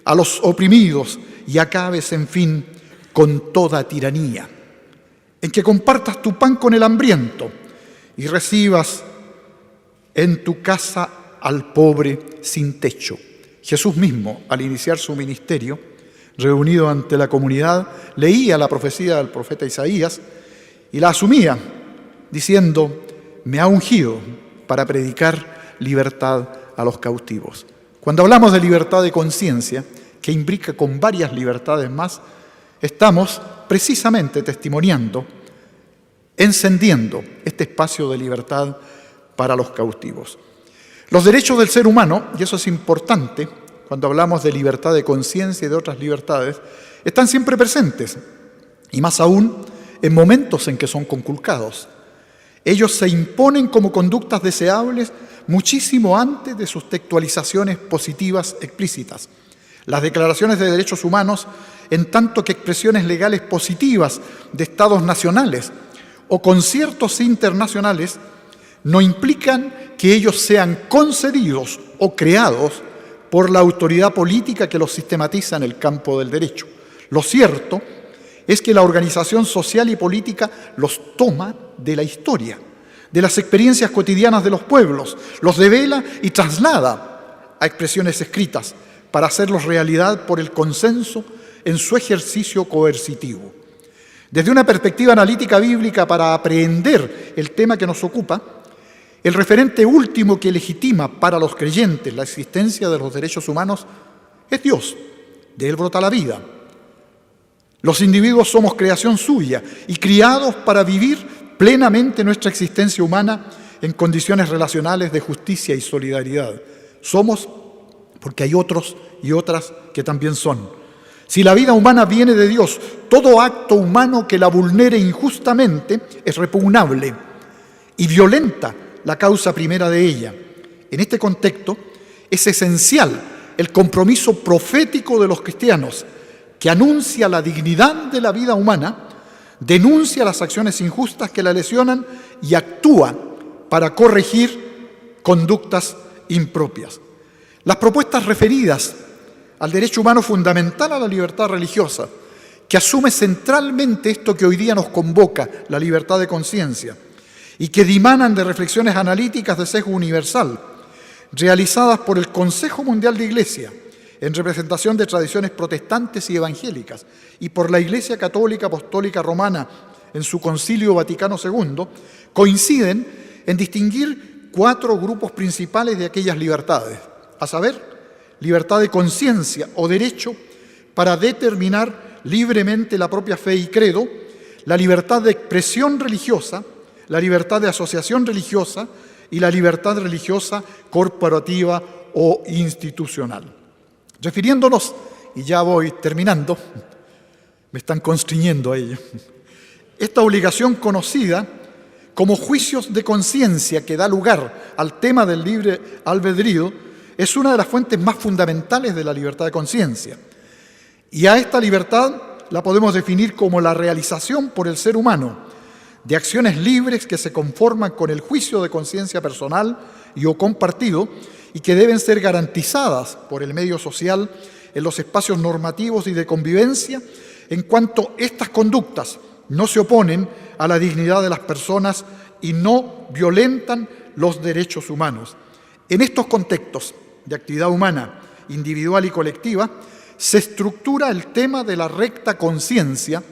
a los oprimidos y acabes, en fin, con toda tiranía, en que compartas tu pan con el hambriento y recibas en tu casa al pobre sin techo. Jesús mismo, al iniciar su ministerio, reunido ante la comunidad, leía la profecía del profeta Isaías y la asumía, diciendo: me ha ungido para predicar libertad a los cautivos. Cuando hablamos de libertad de conciencia, que imbrica con varias libertades más, estamos precisamente testimoniando, encendiendo este espacio de libertad para los cautivos. Los derechos del ser humano, y eso es importante cuando hablamos de libertad de conciencia y de otras libertades, están siempre presentes, y más aún en momentos en que son conculcados. Ellos se imponen como conductas deseables muchísimo antes de sus textualizaciones positivas explícitas. Las declaraciones de derechos humanos, en tanto que expresiones legales positivas de estados nacionales o conciertos internacionales, no implican que ellos sean concedidos o creados por la autoridad política que los sistematiza en el campo del derecho. Lo cierto es que la organización social y política los toma de la historia, de las experiencias cotidianas de los pueblos, los devela y traslada a expresiones escritas para hacerlos realidad por el consenso en su ejercicio coercitivo. Desde una perspectiva analítica bíblica para aprehender el tema que nos ocupa, el referente último que legitima para los creyentes la existencia de los derechos humanos es Dios. De Él brota la vida. Los individuos somos creación suya y criados para vivir plenamente nuestra existencia humana en condiciones relacionales de justicia y solidaridad. Somos porque hay otros y otras que también son. Si la vida humana viene de Dios, todo acto humano que la vulnere injustamente es repugnable y violenta la causa primera de ella. En este contexto es esencial el compromiso profético de los cristianos, que anuncia la dignidad de la vida humana, denuncia las acciones injustas que la lesionan y actúa para corregir conductas impropias. Las propuestas referidas al derecho humano fundamental a la libertad religiosa, que asume centralmente esto que hoy día nos convoca, la libertad de conciencia, y que dimanan de reflexiones analíticas de sesgo universal, realizadas por el Consejo Mundial de Iglesia, en representación de tradiciones protestantes y evangélicas, y por la Iglesia Católica Apostólica Romana en su Concilio Vaticano II, coinciden en distinguir 4 grupos principales de aquellas libertades, a saber, libertad de conciencia o derecho para determinar libremente la propia fe y credo, la libertad de expresión religiosa, la libertad de asociación religiosa y la libertad religiosa corporativa o institucional. Refiriéndonos, y ya voy terminando, me están constriñendo a ello, esta obligación conocida como juicios de conciencia que da lugar al tema del libre albedrío es una de las fuentes más fundamentales de la libertad de conciencia. Y a esta libertad la podemos definir como la realización por el ser humano de acciones libres que se conforman con el juicio de conciencia personal y o compartido y que deben ser garantizadas por el medio social en los espacios normativos y de convivencia en cuanto estas conductas no se oponen a la dignidad de las personas y no violentan los derechos humanos. En estos contextos de actividad humana, individual y colectiva, se estructura el tema de la recta conciencia,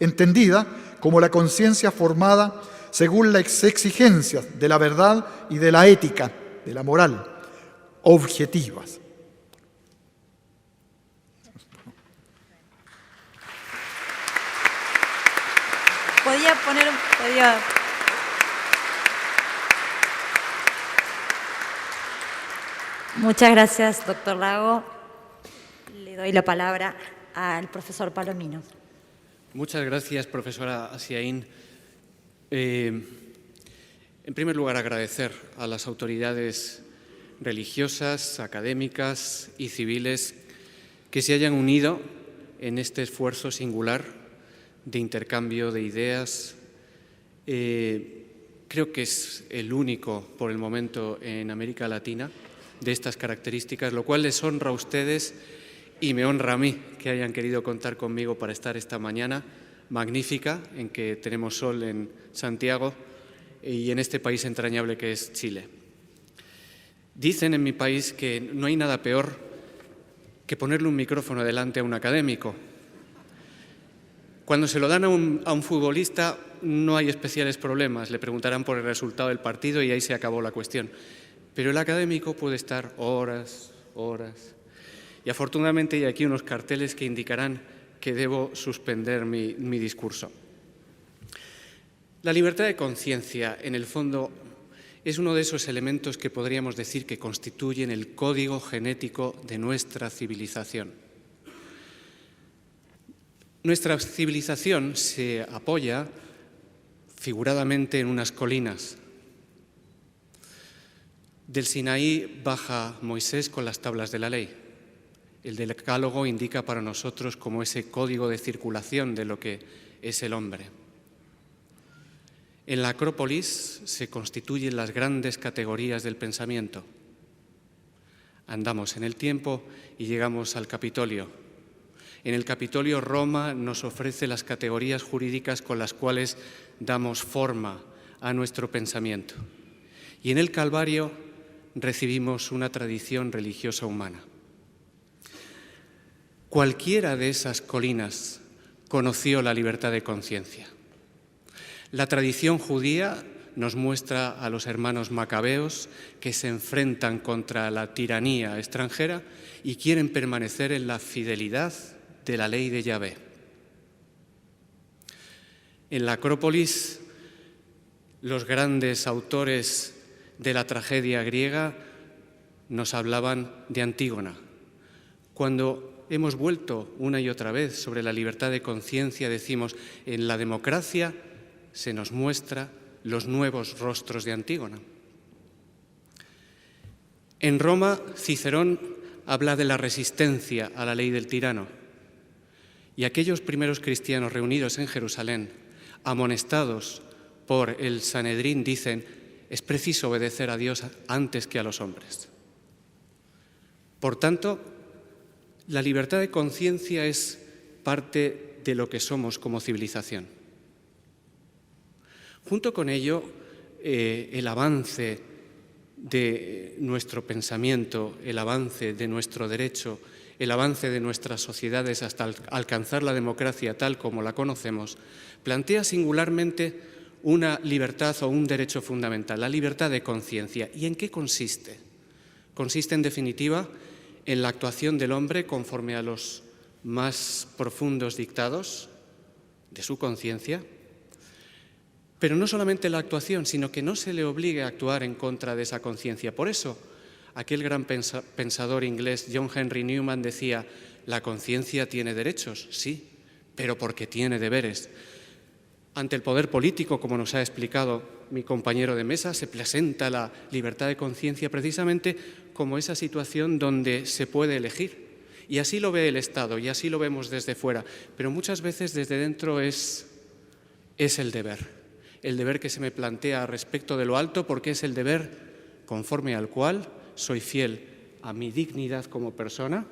entendida como la conciencia formada según las exigencias de la verdad y de la ética, de la moral, objetivas. Podía. Muchas gracias, doctor Lago. Le doy la palabra al profesor Palomino. Muchas gracias, profesora Asiaín. En primer lugar, agradecer a las autoridades religiosas, académicas y civiles que se hayan unido en este esfuerzo singular de intercambio de ideas. Creo que es el único, por el momento, en América Latina de estas características, lo cual les honra a ustedes y me honra a mí que hayan querido contar conmigo para estar esta mañana magnífica en que tenemos sol en Santiago y en este país entrañable que es Chile. Dicen en mi país que no hay nada peor que ponerle un micrófono delante a un académico. Cuando se lo dan a un futbolista no hay especiales problemas, le preguntarán por el resultado del partido y ahí se acabó la cuestión. Pero el académico puede estar horas. Y afortunadamente hay aquí unos carteles que indicarán que debo suspender mi discurso. La libertad de conciencia, en el fondo, es uno de esos elementos que podríamos decir que constituyen el código genético de nuestra civilización. Nuestra civilización se apoya figuradamente en unas colinas. Del Sinaí baja Moisés con las tablas de la ley. El Decálogo indica para nosotros como ese código de circulación de lo que es el hombre. En la Acrópolis se constituyen las grandes categorías del pensamiento. Andamos en el tiempo y llegamos al Capitolio. En el Capitolio, Roma nos ofrece las categorías jurídicas con las cuales damos forma a nuestro pensamiento. Y en el Calvario recibimos una tradición religiosa humana. Cualquiera de esas colinas conoció la libertad de conciencia. La tradición judía nos muestra a los hermanos macabeos que se enfrentan contra la tiranía extranjera y quieren permanecer en la fidelidad de la ley de Yahvé. En la Acrópolis, los grandes autores de la tragedia griega nos hablaban de Antígona, cuando hemos vuelto una y otra vez sobre la libertad de conciencia, decimos, en la democracia se nos muestra los nuevos rostros de Antígona. En Roma, Cicerón habla de la resistencia a la ley del tirano. Y aquellos primeros cristianos reunidos en Jerusalén, amonestados por el Sanedrín, dicen: es preciso obedecer a Dios antes que a los hombres. Por tanto, la libertad de conciencia es parte de lo que somos como civilización. Junto con ello, el avance de nuestro pensamiento, el avance de nuestro derecho, el avance de nuestras sociedades hasta alcanzar la democracia tal como la conocemos, plantea singularmente una libertad o un derecho fundamental, la libertad de conciencia. ¿Y en qué consiste? Consiste, en definitiva, en la actuación del hombre conforme a los más profundos dictados de su conciencia, pero no solamente la actuación, sino que no se le obligue a actuar en contra de esa conciencia. Por eso, aquel gran pensador inglés John Henry Newman decía: la conciencia tiene derechos, sí, pero porque tiene deberes. Ante el poder político, como nos ha explicado mi compañero de mesa, se presenta la libertad de conciencia precisamente como esa situación donde se puede elegir. Y así lo ve el Estado, y así lo vemos desde fuera, pero muchas veces desde dentro es el deber que se me plantea respecto de lo alto, porque es el deber conforme al cual soy fiel a mi dignidad como persona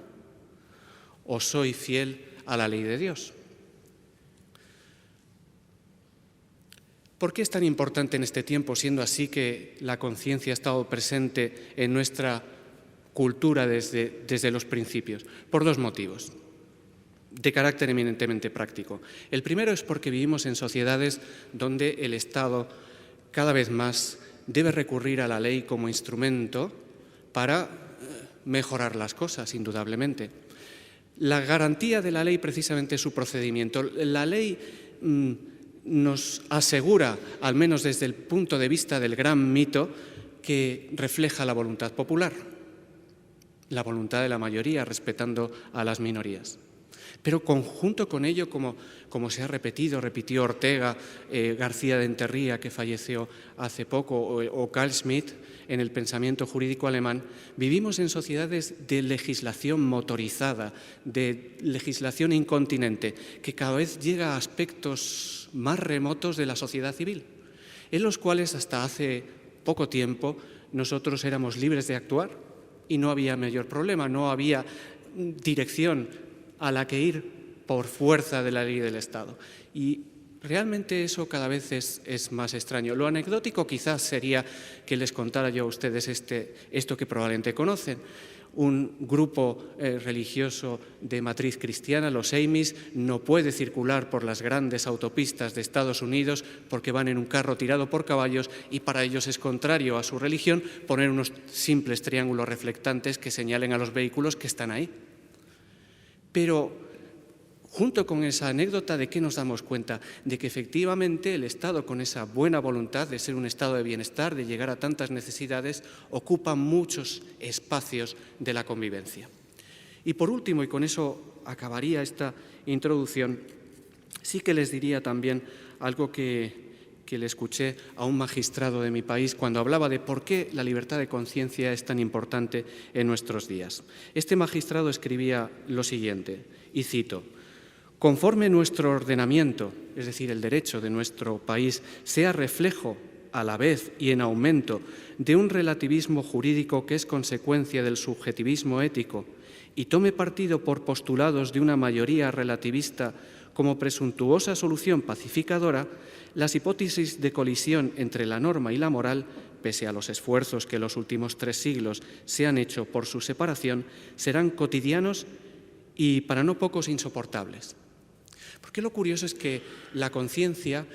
o soy fiel a la ley de Dios. ¿Por qué es tan importante en este tiempo, siendo así que la conciencia ha estado presente en nuestra cultura desde los principios? Por dos motivos, de carácter eminentemente práctico. El primero es porque vivimos en sociedades donde el Estado cada vez más debe recurrir a la ley como instrumento para mejorar las cosas, indudablemente. La garantía de la ley precisamente es su procedimiento. La ley nos asegura, al menos desde el punto de vista del gran mito, que refleja la voluntad popular, la voluntad de la mayoría, respetando a las minorías. Pero conjunto con ello, como se ha repitió Ortega, García de Enterría, que falleció hace poco, o Carl Schmitt, en el pensamiento jurídico alemán, vivimos en sociedades de legislación motorizada, de legislación incontinente, que cada vez llega a aspectos más remotos de la sociedad civil, en los cuales hasta hace poco tiempo nosotros éramos libres de actuar y no había mayor problema, no había dirección a la que ir por fuerza de la ley del Estado. Y realmente eso cada vez es más extraño. Lo anecdótico quizás sería que les contara yo a ustedes esto que probablemente conocen. Un grupo religioso de matriz cristiana, los Amish, no puede circular por las grandes autopistas de Estados Unidos porque van en un carro tirado por caballos y para ellos es contrario a su religión poner unos simples triángulos reflectantes que señalen a los vehículos que están ahí. Pero junto con esa anécdota, ¿de qué nos damos cuenta? De que efectivamente el Estado, con esa buena voluntad de ser un Estado de bienestar, de llegar a tantas necesidades, ocupa muchos espacios de la convivencia. Y por último, y con eso acabaría esta introducción, sí que les diría también algo que le escuché a un magistrado de mi país cuando hablaba de por qué la libertad de conciencia es tan importante en nuestros días. Este magistrado escribía lo siguiente, y cito: conforme nuestro ordenamiento, es decir, el derecho de nuestro país, sea reflejo a la vez y en aumento de un relativismo jurídico que es consecuencia del subjetivismo ético y tome partido por postulados de una mayoría relativista como presuntuosa solución pacificadora, las hipótesis de colisión entre la norma y la moral, pese a los esfuerzos que en los últimos 3 siglos se han hecho por su separación, serán cotidianos y para no pocos insoportables. Porque lo curioso es que la conciencia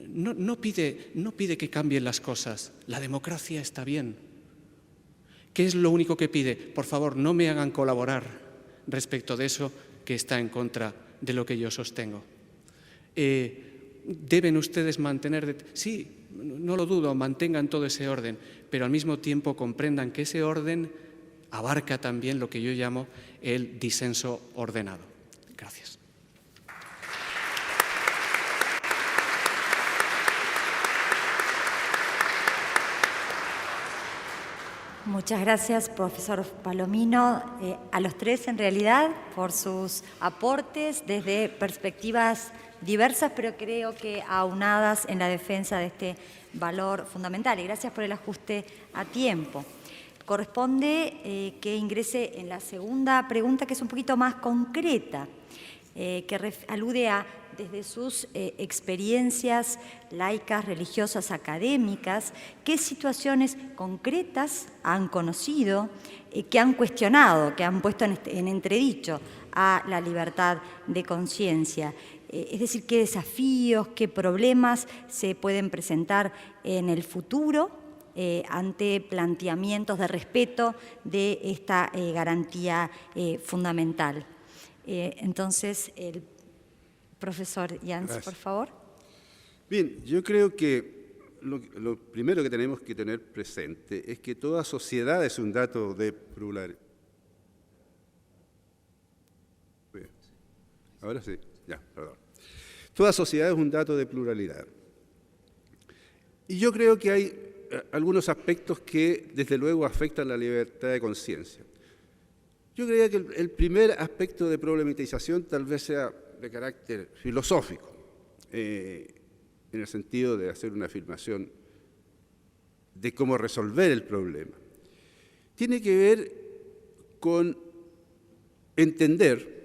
no pide que cambien las cosas. La democracia está bien. ¿Qué es lo único que pide? Por favor, no me hagan colaborar respecto de eso que está en contra de lo que yo sostengo. Deben ustedes mantener... Sí, no lo dudo, mantengan todo ese orden, pero al mismo tiempo comprendan que ese orden abarca también lo que yo llamo el disenso ordenado. Gracias. Muchas gracias, profesor Palomino, a los tres en realidad por sus aportes desde perspectivas diversas, pero creo que aunadas en la defensa de este valor fundamental. Y gracias por el ajuste a tiempo. Corresponde que ingrese en la segunda pregunta, que es un poquito más concreta, que alude a, desde sus experiencias laicas, religiosas, académicas, qué situaciones concretas han conocido, que han cuestionado, que han puesto en entredicho a la libertad de conciencia. Es decir, qué desafíos, qué problemas se pueden presentar en el futuro ante planteamientos de respeto de esta garantía fundamental. Entonces, el profesor Jans, por favor. Bien, yo creo que lo primero que tenemos que tener presente es que toda sociedad es un dato de pluralidad. Ahora sí, ya, perdón. Toda sociedad es un dato de pluralidad. Y yo creo que hay algunos aspectos que, desde luego, afectan la libertad de conciencia. Yo creía que el primer aspecto de problematización tal vez sea de carácter filosófico, en el sentido de hacer una afirmación de cómo resolver el problema. Tiene que ver con entender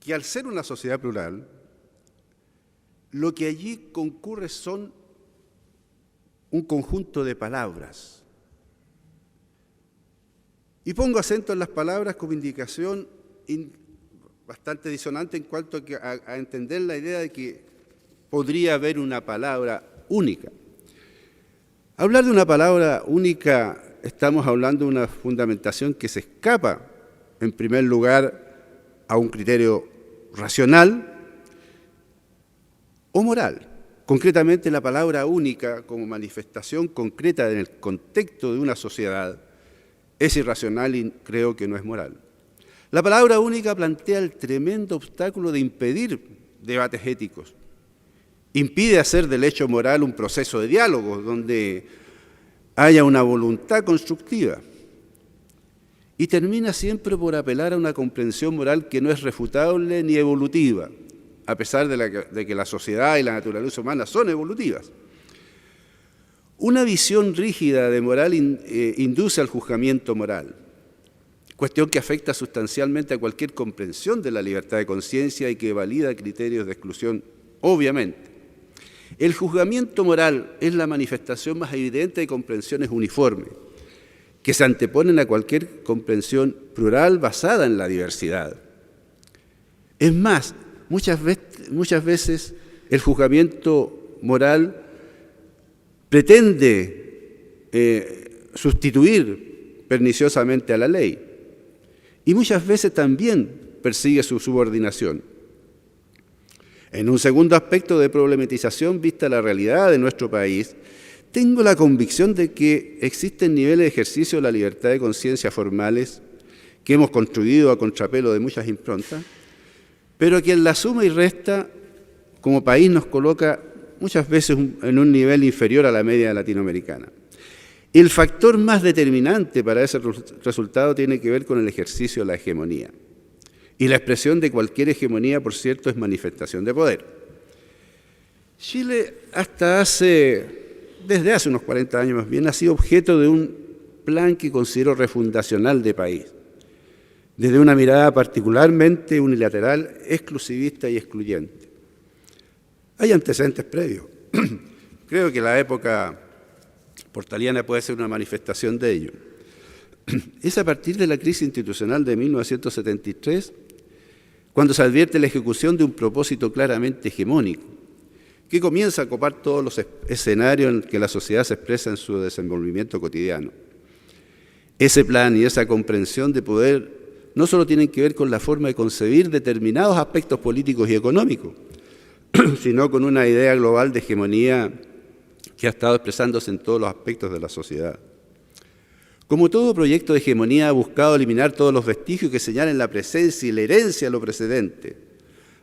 que al ser una sociedad plural, lo que allí concurre son un conjunto de palabras. Y pongo acento en las palabras como indicación bastante disonante en cuanto a entender la idea de que podría haber una palabra única. Hablar de una palabra única, estamos hablando de una fundamentación que se escapa, en primer lugar, a un criterio racional o moral. Concretamente, la palabra única, como manifestación concreta en el contexto de una sociedad, es irracional y creo que no es moral. La palabra única plantea el tremendo obstáculo de impedir debates éticos. Impide hacer del hecho moral un proceso de diálogo donde haya una voluntad constructiva. Y termina siempre por apelar a una comprensión moral que no es refutable ni evolutiva, a pesar de que la sociedad y la naturaleza humana son evolutivas. Una visión rígida de moral induce al juzgamiento moral, cuestión que afecta sustancialmente a cualquier comprensión de la libertad de conciencia y que valida criterios de exclusión, obviamente. El juzgamiento moral es la manifestación más evidente de comprensiones uniformes, que se anteponen a cualquier comprensión plural basada en la diversidad. Es más, muchas veces el juzgamiento moral pretende sustituir perniciosamente a la ley y muchas veces también persigue su subordinación. En un segundo aspecto de problematización, vista la realidad de nuestro país, tengo la convicción de que existen niveles de ejercicio de la libertad de conciencia formales que hemos construido a contrapelo de muchas improntas, pero que en la suma y resta, como país, nos coloca muchas veces en un nivel inferior a la media latinoamericana. El factor más determinante para ese resultado tiene que ver con el ejercicio de la hegemonía. Y la expresión de cualquier hegemonía, por cierto, es manifestación de poder. Chile, desde hace unos 40 años más bien, ha sido objeto de un plan que considero refundacional de país, desde una mirada particularmente unilateral, exclusivista y excluyente. Hay antecedentes previos. Creo que la época portaliana puede ser una manifestación de ello. Es a partir de la crisis institucional de 1973 cuando se advierte la ejecución de un propósito claramente hegemónico, que comienza a copar todos los escenarios en que la sociedad se expresa en su desenvolvimiento cotidiano. Ese plan y esa comprensión de poder no solo tienen que ver con la forma de concebir determinados aspectos políticos y económicos, sino con una idea global de hegemonía que ha estado expresándose en todos los aspectos de la sociedad. Como todo proyecto de hegemonía ha buscado eliminar todos los vestigios que señalen la presencia y la herencia de lo precedente,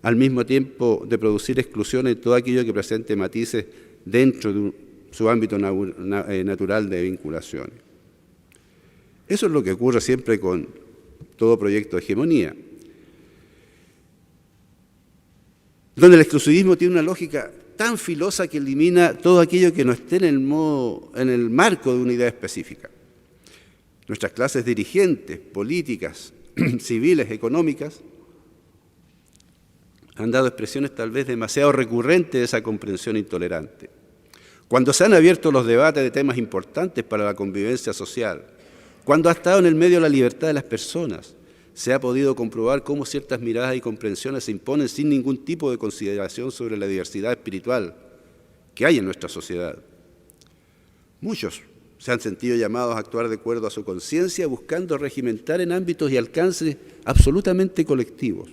al mismo tiempo de producir exclusión en todo aquello que presente matices dentro de su ámbito natural de vinculación. Eso es lo que ocurre siempre con todo proyecto de hegemonía, donde el exclusivismo tiene una lógica tan filosa que elimina todo aquello que no esté en el marco de una idea específica. Nuestras clases dirigentes, políticas, civiles, económicas, han dado expresiones tal vez demasiado recurrentes de esa comprensión intolerante. Cuando se han abierto los debates de temas importantes para la convivencia social, cuando ha estado en el medio de la libertad de las personas, se ha podido comprobar cómo ciertas miradas y comprensiones se imponen sin ningún tipo de consideración sobre la diversidad espiritual que hay en nuestra sociedad. Muchos se han sentido llamados a actuar de acuerdo a su conciencia, buscando regimentar en ámbitos y alcances absolutamente colectivos,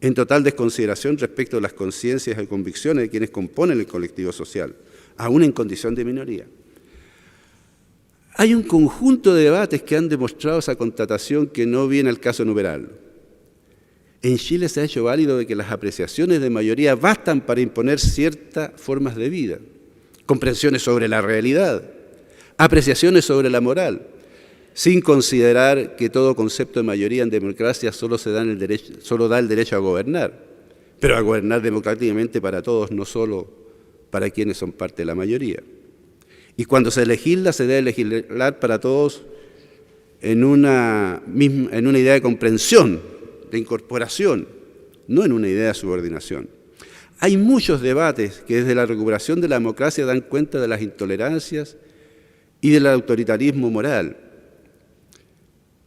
en total desconsideración respecto de las conciencias y convicciones de quienes componen el colectivo social, aún en condición de minoría. Hay un conjunto de debates que han demostrado esa constatación que no viene al caso enumerarlo. En Chile se ha hecho válido de que las apreciaciones de mayoría bastan para imponer ciertas formas de vida, comprensiones sobre la realidad, apreciaciones sobre la moral, sin considerar que todo concepto de mayoría en democracia solo da el derecho a gobernar, pero a gobernar democráticamente para todos, no solo para quienes son parte de la mayoría. Y cuando se legisla, se debe legislar para todos en una idea de comprensión, de incorporación, no en una idea de subordinación. Hay muchos debates que desde la recuperación de la democracia dan cuenta de las intolerancias y del autoritarismo moral,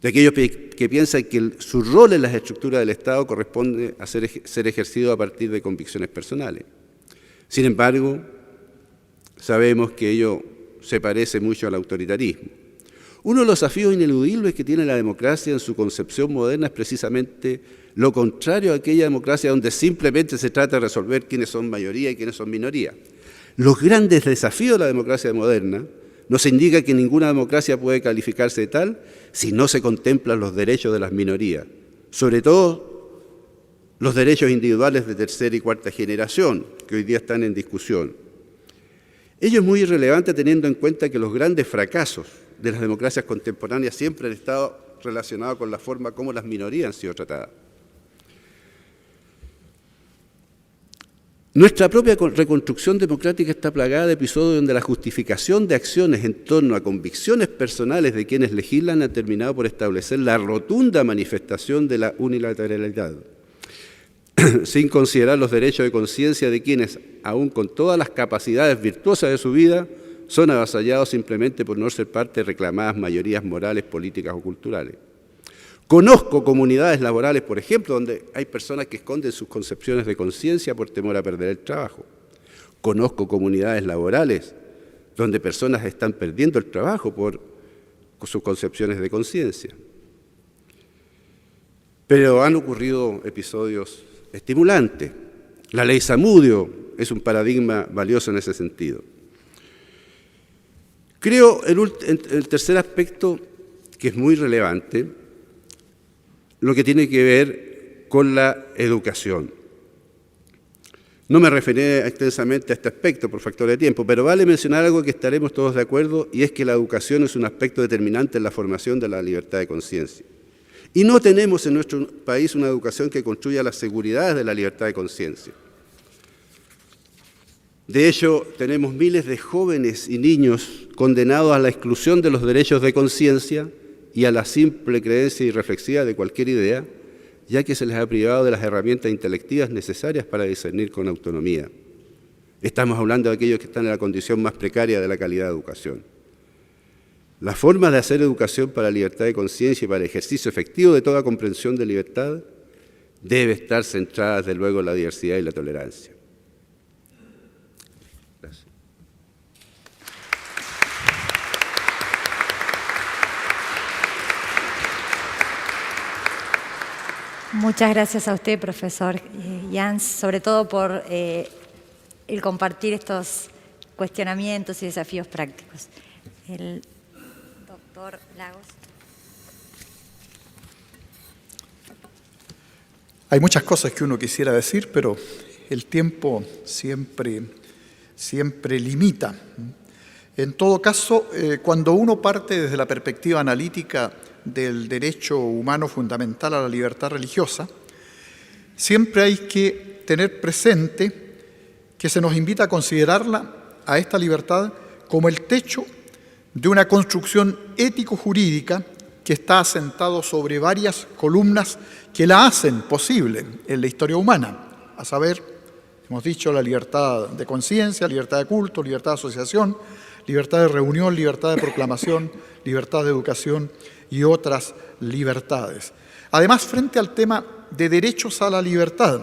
de aquellos que piensan que su rol en las estructuras del Estado corresponde a ser ejercido a partir de convicciones personales. Sin embargo, sabemos que ello se parece mucho al autoritarismo. Uno de los desafíos ineludibles que tiene la democracia en su concepción moderna es precisamente lo contrario a aquella democracia donde simplemente se trata de resolver quiénes son mayoría y quiénes son minoría. Los grandes desafíos de la democracia moderna nos indica que ninguna democracia puede calificarse de tal si no se contemplan los derechos de las minorías, sobre todo los derechos individuales de tercera y cuarta generación, que hoy día están en discusión. Ello es muy irrelevante teniendo en cuenta que los grandes fracasos de las democracias contemporáneas siempre han estado relacionados con la forma como las minorías han sido tratadas. Nuestra propia reconstrucción democrática está plagada de episodios donde la justificación de acciones en torno a convicciones personales de quienes legislan ha terminado por establecer la rotunda manifestación de la unilateralidad, sin considerar los derechos de conciencia de quienes, aun con todas las capacidades virtuosas de su vida, son avasallados simplemente por no ser parte de reclamadas mayorías morales, políticas o culturales. Conozco comunidades laborales, por ejemplo, donde hay personas que esconden sus concepciones de conciencia por temor a perder el trabajo. Conozco comunidades laborales donde personas están perdiendo el trabajo por sus concepciones de conciencia. Pero han ocurrido episodios estimulantes. La ley Zamudio es un paradigma valioso en ese sentido. Creo, el tercer aspecto, que es muy relevante, lo que tiene que ver con la educación. No me referiré extensamente a este aspecto por factor de tiempo, pero vale mencionar algo que estaremos todos de acuerdo, y es que la educación es un aspecto determinante en la formación de la libertad de conciencia. Y no tenemos en nuestro país una educación que construya las seguridades de la libertad de conciencia. De hecho, tenemos miles de jóvenes y niños condenados a la exclusión de los derechos de conciencia y a la simple creencia irreflexiva de cualquier idea, ya que se les ha privado de las herramientas intelectivas necesarias para discernir con autonomía. Estamos hablando de aquellos que están en la condición más precaria de la calidad de educación. La forma de hacer educación para la libertad de conciencia y para el ejercicio efectivo de toda comprensión de libertad debe estar centrada, desde luego, en la diversidad y la tolerancia. Gracias. Muchas gracias a usted, profesor Jans, sobre todo por el compartir estos cuestionamientos y desafíos prácticos. El doctor Doctor Lagos. Hay muchas cosas que uno quisiera decir, pero el tiempo siempre limita. En todo caso, cuando uno parte desde la perspectiva analítica del derecho humano fundamental a la libertad religiosa, siempre hay que tener presente que se nos invita a considerarla, a esta libertad, como el techo de una construcción ético-jurídica que está asentado sobre varias columnas que la hacen posible en la historia humana, a saber, hemos dicho, la libertad de conciencia, libertad de culto, libertad de asociación, libertad de reunión, libertad de proclamación, libertad de educación y otras libertades. Además, frente al tema de derechos a la libertad,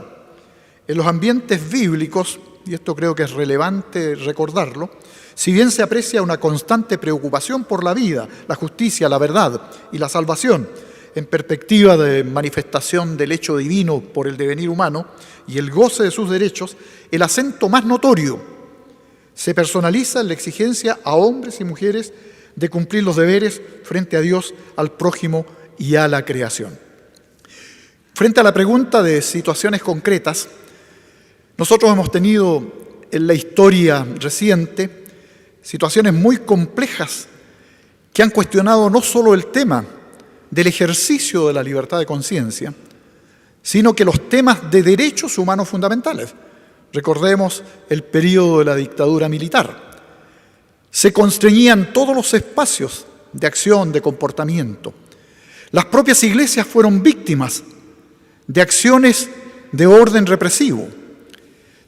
en los ambientes bíblicos, y esto creo que es relevante recordarlo, si bien se aprecia una constante preocupación por la vida, la justicia, la verdad y la salvación, en perspectiva de manifestación del hecho divino por el devenir humano y el goce de sus derechos, el acento más notorio se personaliza en la exigencia a hombres y mujeres de cumplir los deberes frente a Dios, al prójimo y a la creación. Frente a la pregunta de situaciones concretas, nosotros hemos tenido en la historia reciente situaciones muy complejas que han cuestionado no solo el tema del ejercicio de la libertad de conciencia, sino que los temas de derechos humanos fundamentales. Recordemos el período de la dictadura militar. Se constreñían todos los espacios de acción, de comportamiento. Las propias iglesias fueron víctimas de acciones de orden represivo.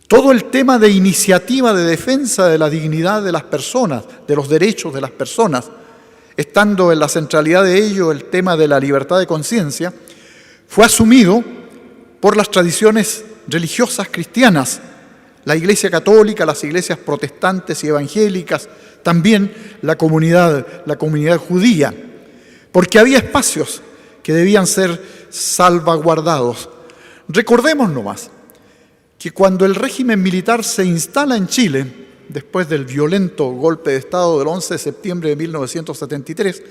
Todo el tema de iniciativa de defensa de la dignidad de las personas, de los derechos de las personas, estando en la centralidad de ello el tema de la libertad de conciencia, fue asumido por las tradiciones religiosas cristianas, la Iglesia católica, las iglesias protestantes y evangélicas, también la comunidad judía, porque había espacios que debían ser salvaguardados. Recordemos nomás que cuando el régimen militar se instala en Chile, después del violento golpe de Estado del 11 de septiembre de 1973,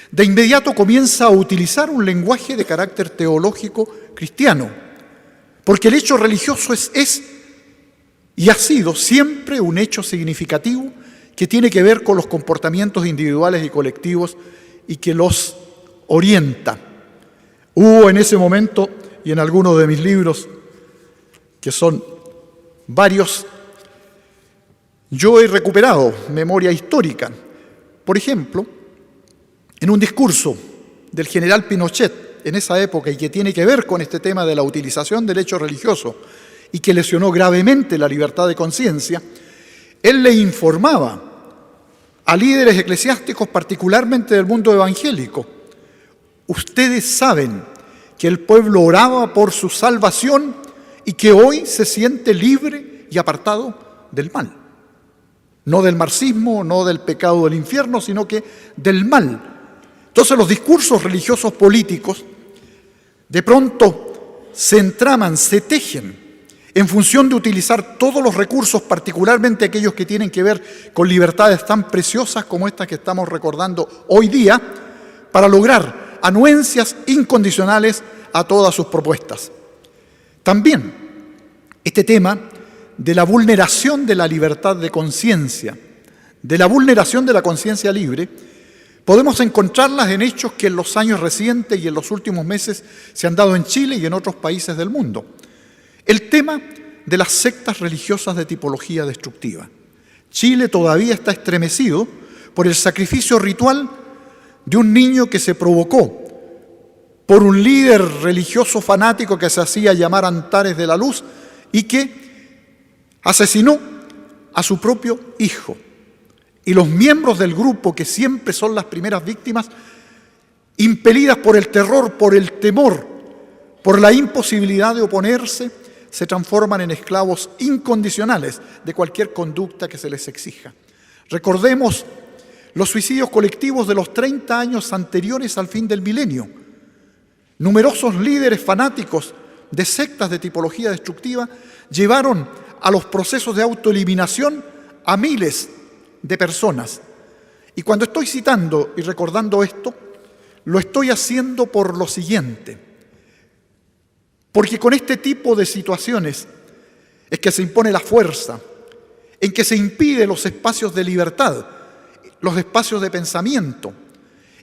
de inmediato comienza a utilizar un lenguaje de carácter teológico cristiano, porque el hecho religioso es y ha sido siempre un hecho significativo que tiene que ver con los comportamientos individuales y colectivos y que los orienta. Hubo en ese momento, y en algunos de mis libros, que son varios, yo he recuperado memoria histórica. Por ejemplo, en un discurso del general Pinochet en esa época y que tiene que ver con este tema de la utilización del hecho religioso y que lesionó gravemente la libertad de conciencia, él le informaba a líderes eclesiásticos, particularmente del mundo evangélico: ustedes saben que el pueblo oraba por su salvación y que hoy se siente libre y apartado del mal. No del marxismo, no del pecado del infierno, sino que del mal. Entonces los discursos religiosos políticos de pronto se entraman, se tejen en función de utilizar todos los recursos, particularmente aquellos que tienen que ver con libertades tan preciosas como estas que estamos recordando hoy día, para lograr anuencias incondicionales a todas sus propuestas. También este tema de la vulneración de la libertad de conciencia, de la vulneración de la conciencia libre, podemos encontrarlas en hechos que en los años recientes y en los últimos meses se han dado en Chile y en otros países del mundo. El tema de las sectas religiosas de tipología destructiva. Chile todavía está estremecido por el sacrificio ritual de un niño que se provocó por un líder religioso fanático que se hacía llamar Antares de la Luz y que asesinó a su propio hijo. Y los miembros del grupo, que siempre son las primeras víctimas, impelidas por el terror, por el temor, por la imposibilidad de oponerse, se transforman en esclavos incondicionales de cualquier conducta que se les exija. Recordemos los suicidios colectivos de los 30 años anteriores al fin del milenio. Numerosos líderes fanáticos de sectas de tipología destructiva llevaron a los procesos de autoeliminación a miles de personas. Y cuando estoy citando y recordando esto, lo estoy haciendo por lo siguiente. Porque con este tipo de situaciones es que se impone la fuerza, en que se impide los espacios de libertad, los espacios de pensamiento,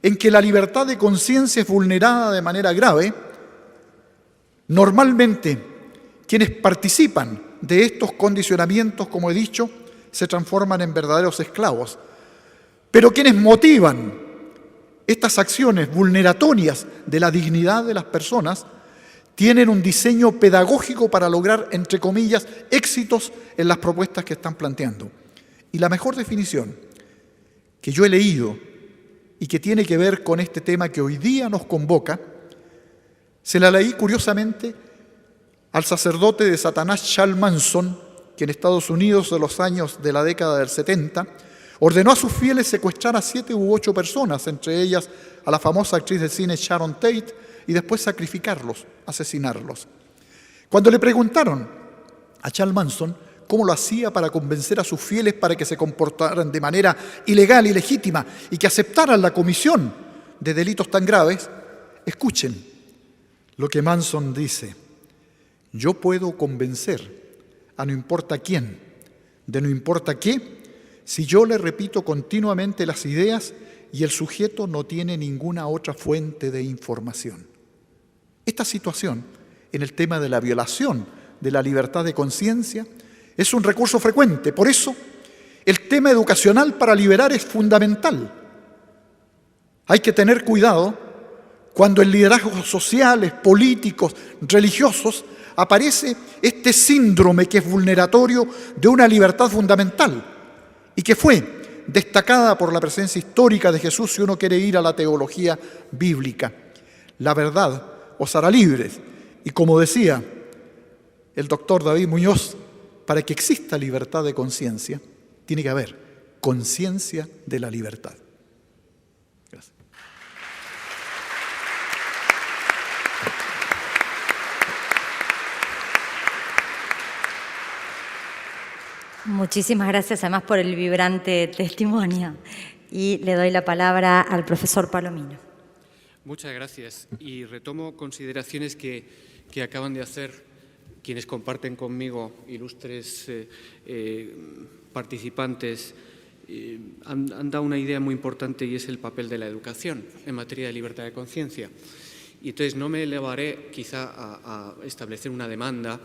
en que la libertad de conciencia es vulnerada de manera grave. Normalmente, quienes participan de estos condicionamientos, como he dicho, se transforman en verdaderos esclavos. Pero quienes motivan estas acciones vulneratorias de la dignidad de las personas tienen un diseño pedagógico para lograr, entre comillas, éxitos en las propuestas que están planteando. Y la mejor definición que yo he leído y que tiene que ver con este tema que hoy día nos convoca, se la leí curiosamente al sacerdote de Satanás Charles Manson, que en Estados Unidos de los años de la década del 70 ordenó a sus fieles secuestrar a 7 u 8 personas, entre ellas a la famosa actriz de cine Sharon Tate, y después sacrificarlos, asesinarlos. Cuando le preguntaron a Charles Manson cómo lo hacía para convencer a sus fieles para que se comportaran de manera ilegal y legítima y que aceptaran la comisión de delitos tan graves, escuchen lo que Manson dice: yo puedo convencer a no importa quién, de no importa qué, si yo le repito continuamente las ideas y el sujeto no tiene ninguna otra fuente de información. Esta situación, en el tema de la violación de la libertad de conciencia, es un recurso frecuente. Por eso, el tema educacional para liberar es fundamental. Hay que tener cuidado cuando en liderazgos sociales, políticos, religiosos, aparece este síndrome que es vulneratorio de una libertad fundamental y que fue destacada por la presencia histórica de Jesús, si uno quiere ir a la teología bíblica. La verdad os hará libres. Y como decía el doctor David Muñoz, para que exista libertad de conciencia, tiene que haber conciencia de la libertad. Gracias. Muchísimas gracias además por el vibrante testimonio. Y le doy la palabra al profesor Palomino. Muchas gracias. Y retomo consideraciones que acaban de hacer quienes comparten conmigo, ilustres participantes. Han dado una idea muy importante y es el papel de la educación en materia de libertad de conciencia. Y entonces no me elevaré quizá a establecer una demanda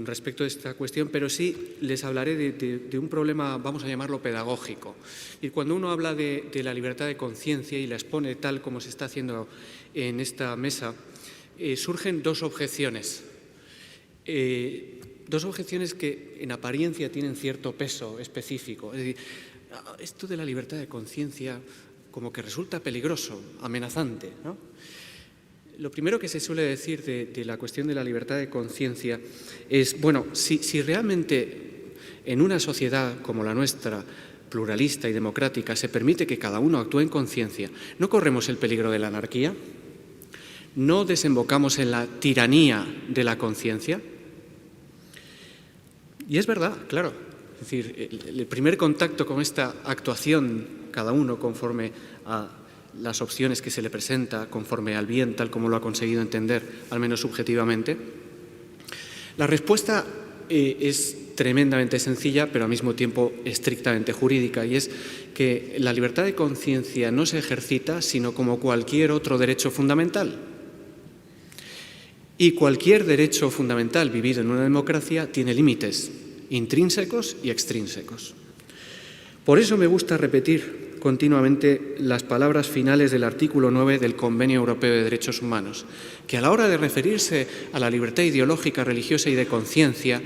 respecto a esta cuestión, pero sí les hablaré de un problema, vamos a llamarlo pedagógico. Y cuando uno habla de la libertad de conciencia y la expone tal como se está haciendo en esta mesa, surgen dos objeciones. Dos objeciones que en apariencia tienen cierto peso específico. Es decir, esto de la libertad de conciencia como que resulta peligroso, amenazante, ¿no? Lo primero que se suele decir de la cuestión de la libertad de conciencia es, bueno, si realmente en una sociedad como la nuestra, pluralista y democrática, se permite que cada uno actúe en conciencia, ¿no corremos el peligro de la anarquía? ¿No desembocamos en la tiranía de la conciencia? Y es verdad, claro. Es decir, el primer contacto con esta actuación, cada uno conforme a las opciones que se le presenta, conforme al bien, tal como lo ha conseguido entender, al menos subjetivamente. La respuesta es tremendamente sencilla, pero al mismo tiempo estrictamente jurídica, y es que la libertad de conciencia no se ejercita sino como cualquier otro derecho fundamental. Y cualquier derecho fundamental vivido en una democracia tiene límites intrínsecos y extrínsecos. Por eso me gusta repetir continuamente las palabras finales del artículo 9 del Convenio Europeo de Derechos Humanos, que a la hora de referirse a la libertad ideológica, religiosa y de conciencia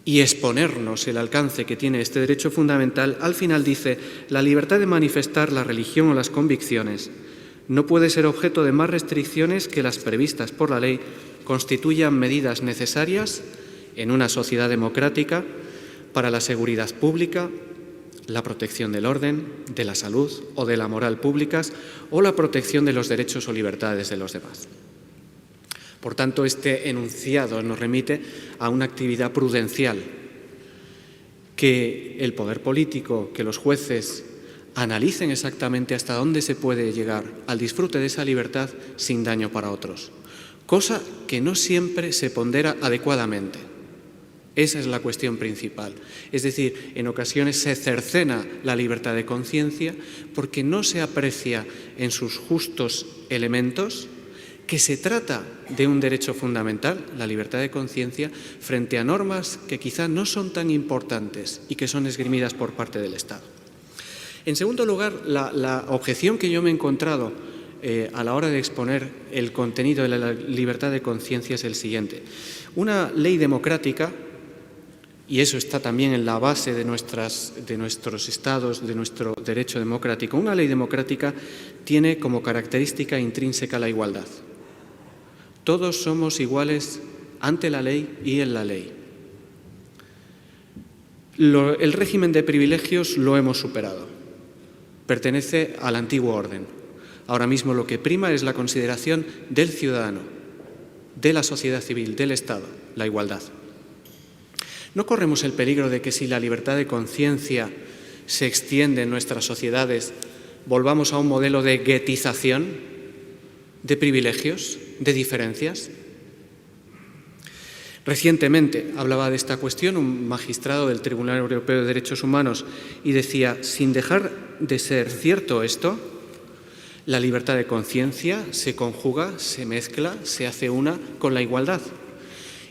y exponernos el alcance que tiene este derecho fundamental, al final dice: la libertad de manifestar la religión o las convicciones no puede ser objeto de más restricciones que las previstas por la ley constituyan medidas necesarias en una sociedad democrática para la seguridad pública, la protección del orden, de la salud o de la moral públicas o la protección de los derechos o libertades de los demás. Por tanto, este enunciado nos remite a una actividad prudencial que el poder político, que los jueces analicen exactamente hasta dónde se puede llegar al disfrute de esa libertad sin daño para otros, cosa que no siempre se pondera adecuadamente. Esa es la cuestión principal. Es decir, en ocasiones se cercena la libertad de conciencia porque no se aprecia en sus justos elementos que se trata de un derecho fundamental, la libertad de conciencia, frente a normas que quizá no son tan importantes y que son esgrimidas por parte del Estado. En segundo lugar, la objeción que yo me he encontrado a la hora de exponer el contenido de la libertad de conciencia es el siguiente. Una ley democrática, y eso está también en la base de nuestros estados, de nuestro derecho democrático, una ley democrática tiene como característica intrínseca la igualdad. Todos somos iguales ante la ley y en la ley. El régimen de privilegios lo hemos superado. Pertenece al antiguo orden. Ahora mismo lo que prima es la consideración del ciudadano, de la sociedad civil, del Estado, la igualdad. ¿No corremos el peligro de que si la libertad de conciencia se extiende en nuestras sociedades, volvamos a un modelo de guetización, de privilegios, de diferencias? Recientemente hablaba de esta cuestión un magistrado del Tribunal Europeo de Derechos Humanos y decía, sin dejar de ser cierto esto, la libertad de conciencia se conjuga, se mezcla, se hace una con la igualdad.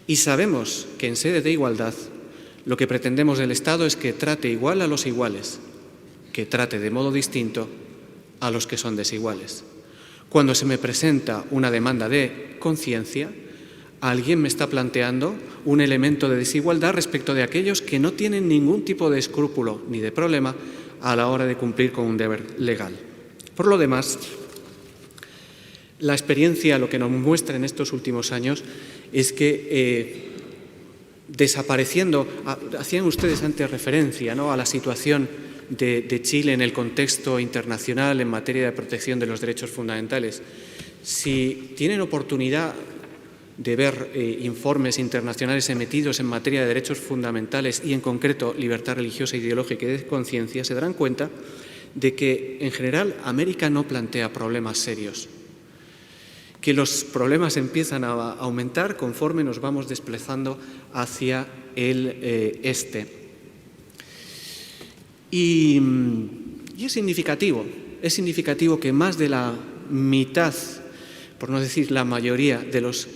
Y sabemos que en sede de igualdad lo que pretendemos del Estado es que trate igual a los iguales, que trate de modo distinto a los que son desiguales. Cuando se me presenta una demanda de conciencia, alguien me está planteando un elemento de desigualdad respecto de aquellos que no tienen ningún tipo de escrúpulo ni de problema a la hora de cumplir con un deber legal. Por lo demás, la experiencia lo que nos muestra en estos últimos años es que desapareciendo, hacían ustedes antes referencia, ¿no?, a la situación de Chile en el contexto internacional en materia de protección de los derechos fundamentales. Si tienen oportunidad de ver informes internacionales emitidos en materia de derechos fundamentales y en concreto libertad religiosa, ideológica y de conciencia, se darán cuenta de que en general América no plantea problemas serios, que los problemas empiezan a aumentar conforme nos vamos desplazando hacia el este. Y es significativo que más de la mitad, por no decir la mayoría de los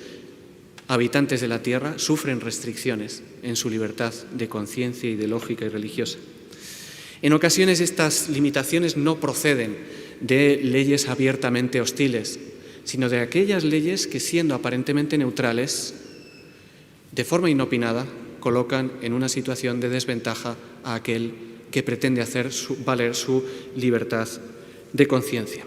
habitantes de la Tierra sufren restricciones en su libertad de conciencia ideológica y religiosa. En ocasiones estas limitaciones no proceden de leyes abiertamente hostiles, sino de aquellas leyes que, siendo aparentemente neutrales, de forma inopinada, colocan en una situación de desventaja a aquel que pretende hacer valer su libertad de conciencia.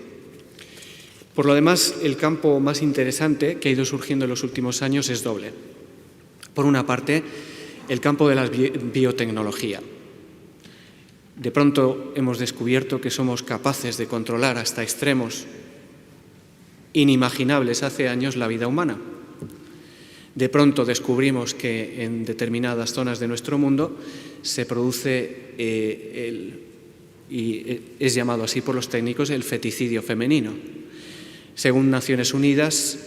Por lo demás, el campo más interesante que ha ido surgiendo en los últimos años es doble. Por una parte, el campo de la biotecnología. De pronto hemos descubierto que somos capaces de controlar hasta extremos inimaginables hace años la vida humana. De pronto descubrimos que en determinadas zonas de nuestro mundo se produce, y es llamado así por los técnicos, el feticidio femenino. Según Naciones Unidas,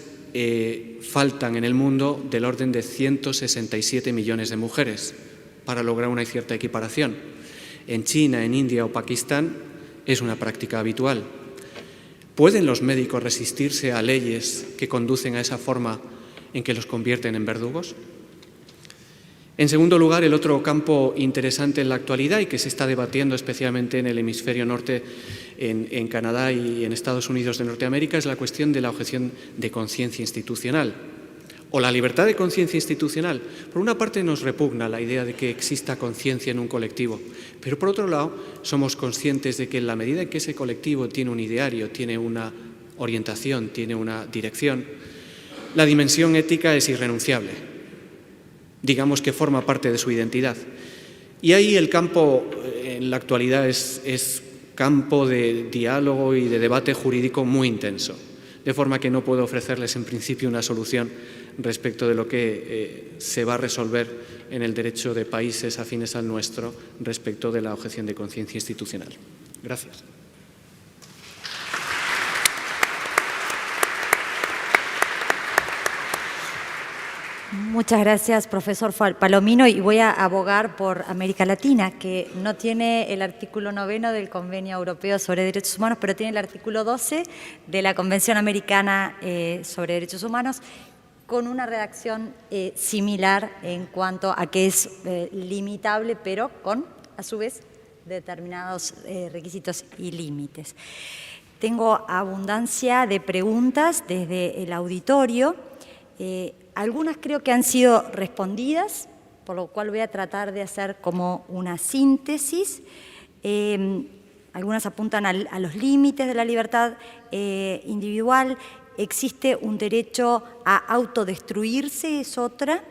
faltan en el mundo del orden de 167 millones de mujeres para lograr una cierta equiparación. En China, en India o Pakistán es una práctica habitual. ¿Pueden los médicos resistirse a leyes que conducen a esa forma en que los convierten en verdugos? En segundo lugar, el otro campo interesante en la actualidad y que se está debatiendo especialmente en el hemisferio norte, en Canadá y en Estados Unidos de Norteamérica, es la cuestión de la objeción de conciencia institucional o la libertad de conciencia institucional. Por una parte nos repugna la idea de que exista conciencia en un colectivo, pero por otro lado somos conscientes de que en la medida en que ese colectivo tiene un ideario, tiene una orientación, tiene una dirección, la dimensión ética es irrenunciable. Digamos que forma parte de su identidad. Y ahí el campo en la actualidad es campo de diálogo y de debate jurídico muy intenso, de forma que no puedo ofrecerles en principio una solución respecto de lo que se va a resolver en el derecho de países afines al nuestro respecto de la objeción de conciencia institucional. Gracias. Muchas gracias, profesor Palomino, y voy a abogar por América Latina, que no tiene el artículo 9 del Convenio Europeo sobre Derechos Humanos, pero tiene el artículo 12 de la Convención Americana sobre Derechos Humanos, con una redacción similar en cuanto a que es limitable, pero con, a su vez, determinados requisitos y límites. Tengo abundancia de preguntas desde el auditorio. Algunas creo que han sido respondidas, por lo cual voy a tratar de hacer como una síntesis. Algunas apuntan a los límites de la libertad individual. Existe un derecho a autodestruirse, es otra.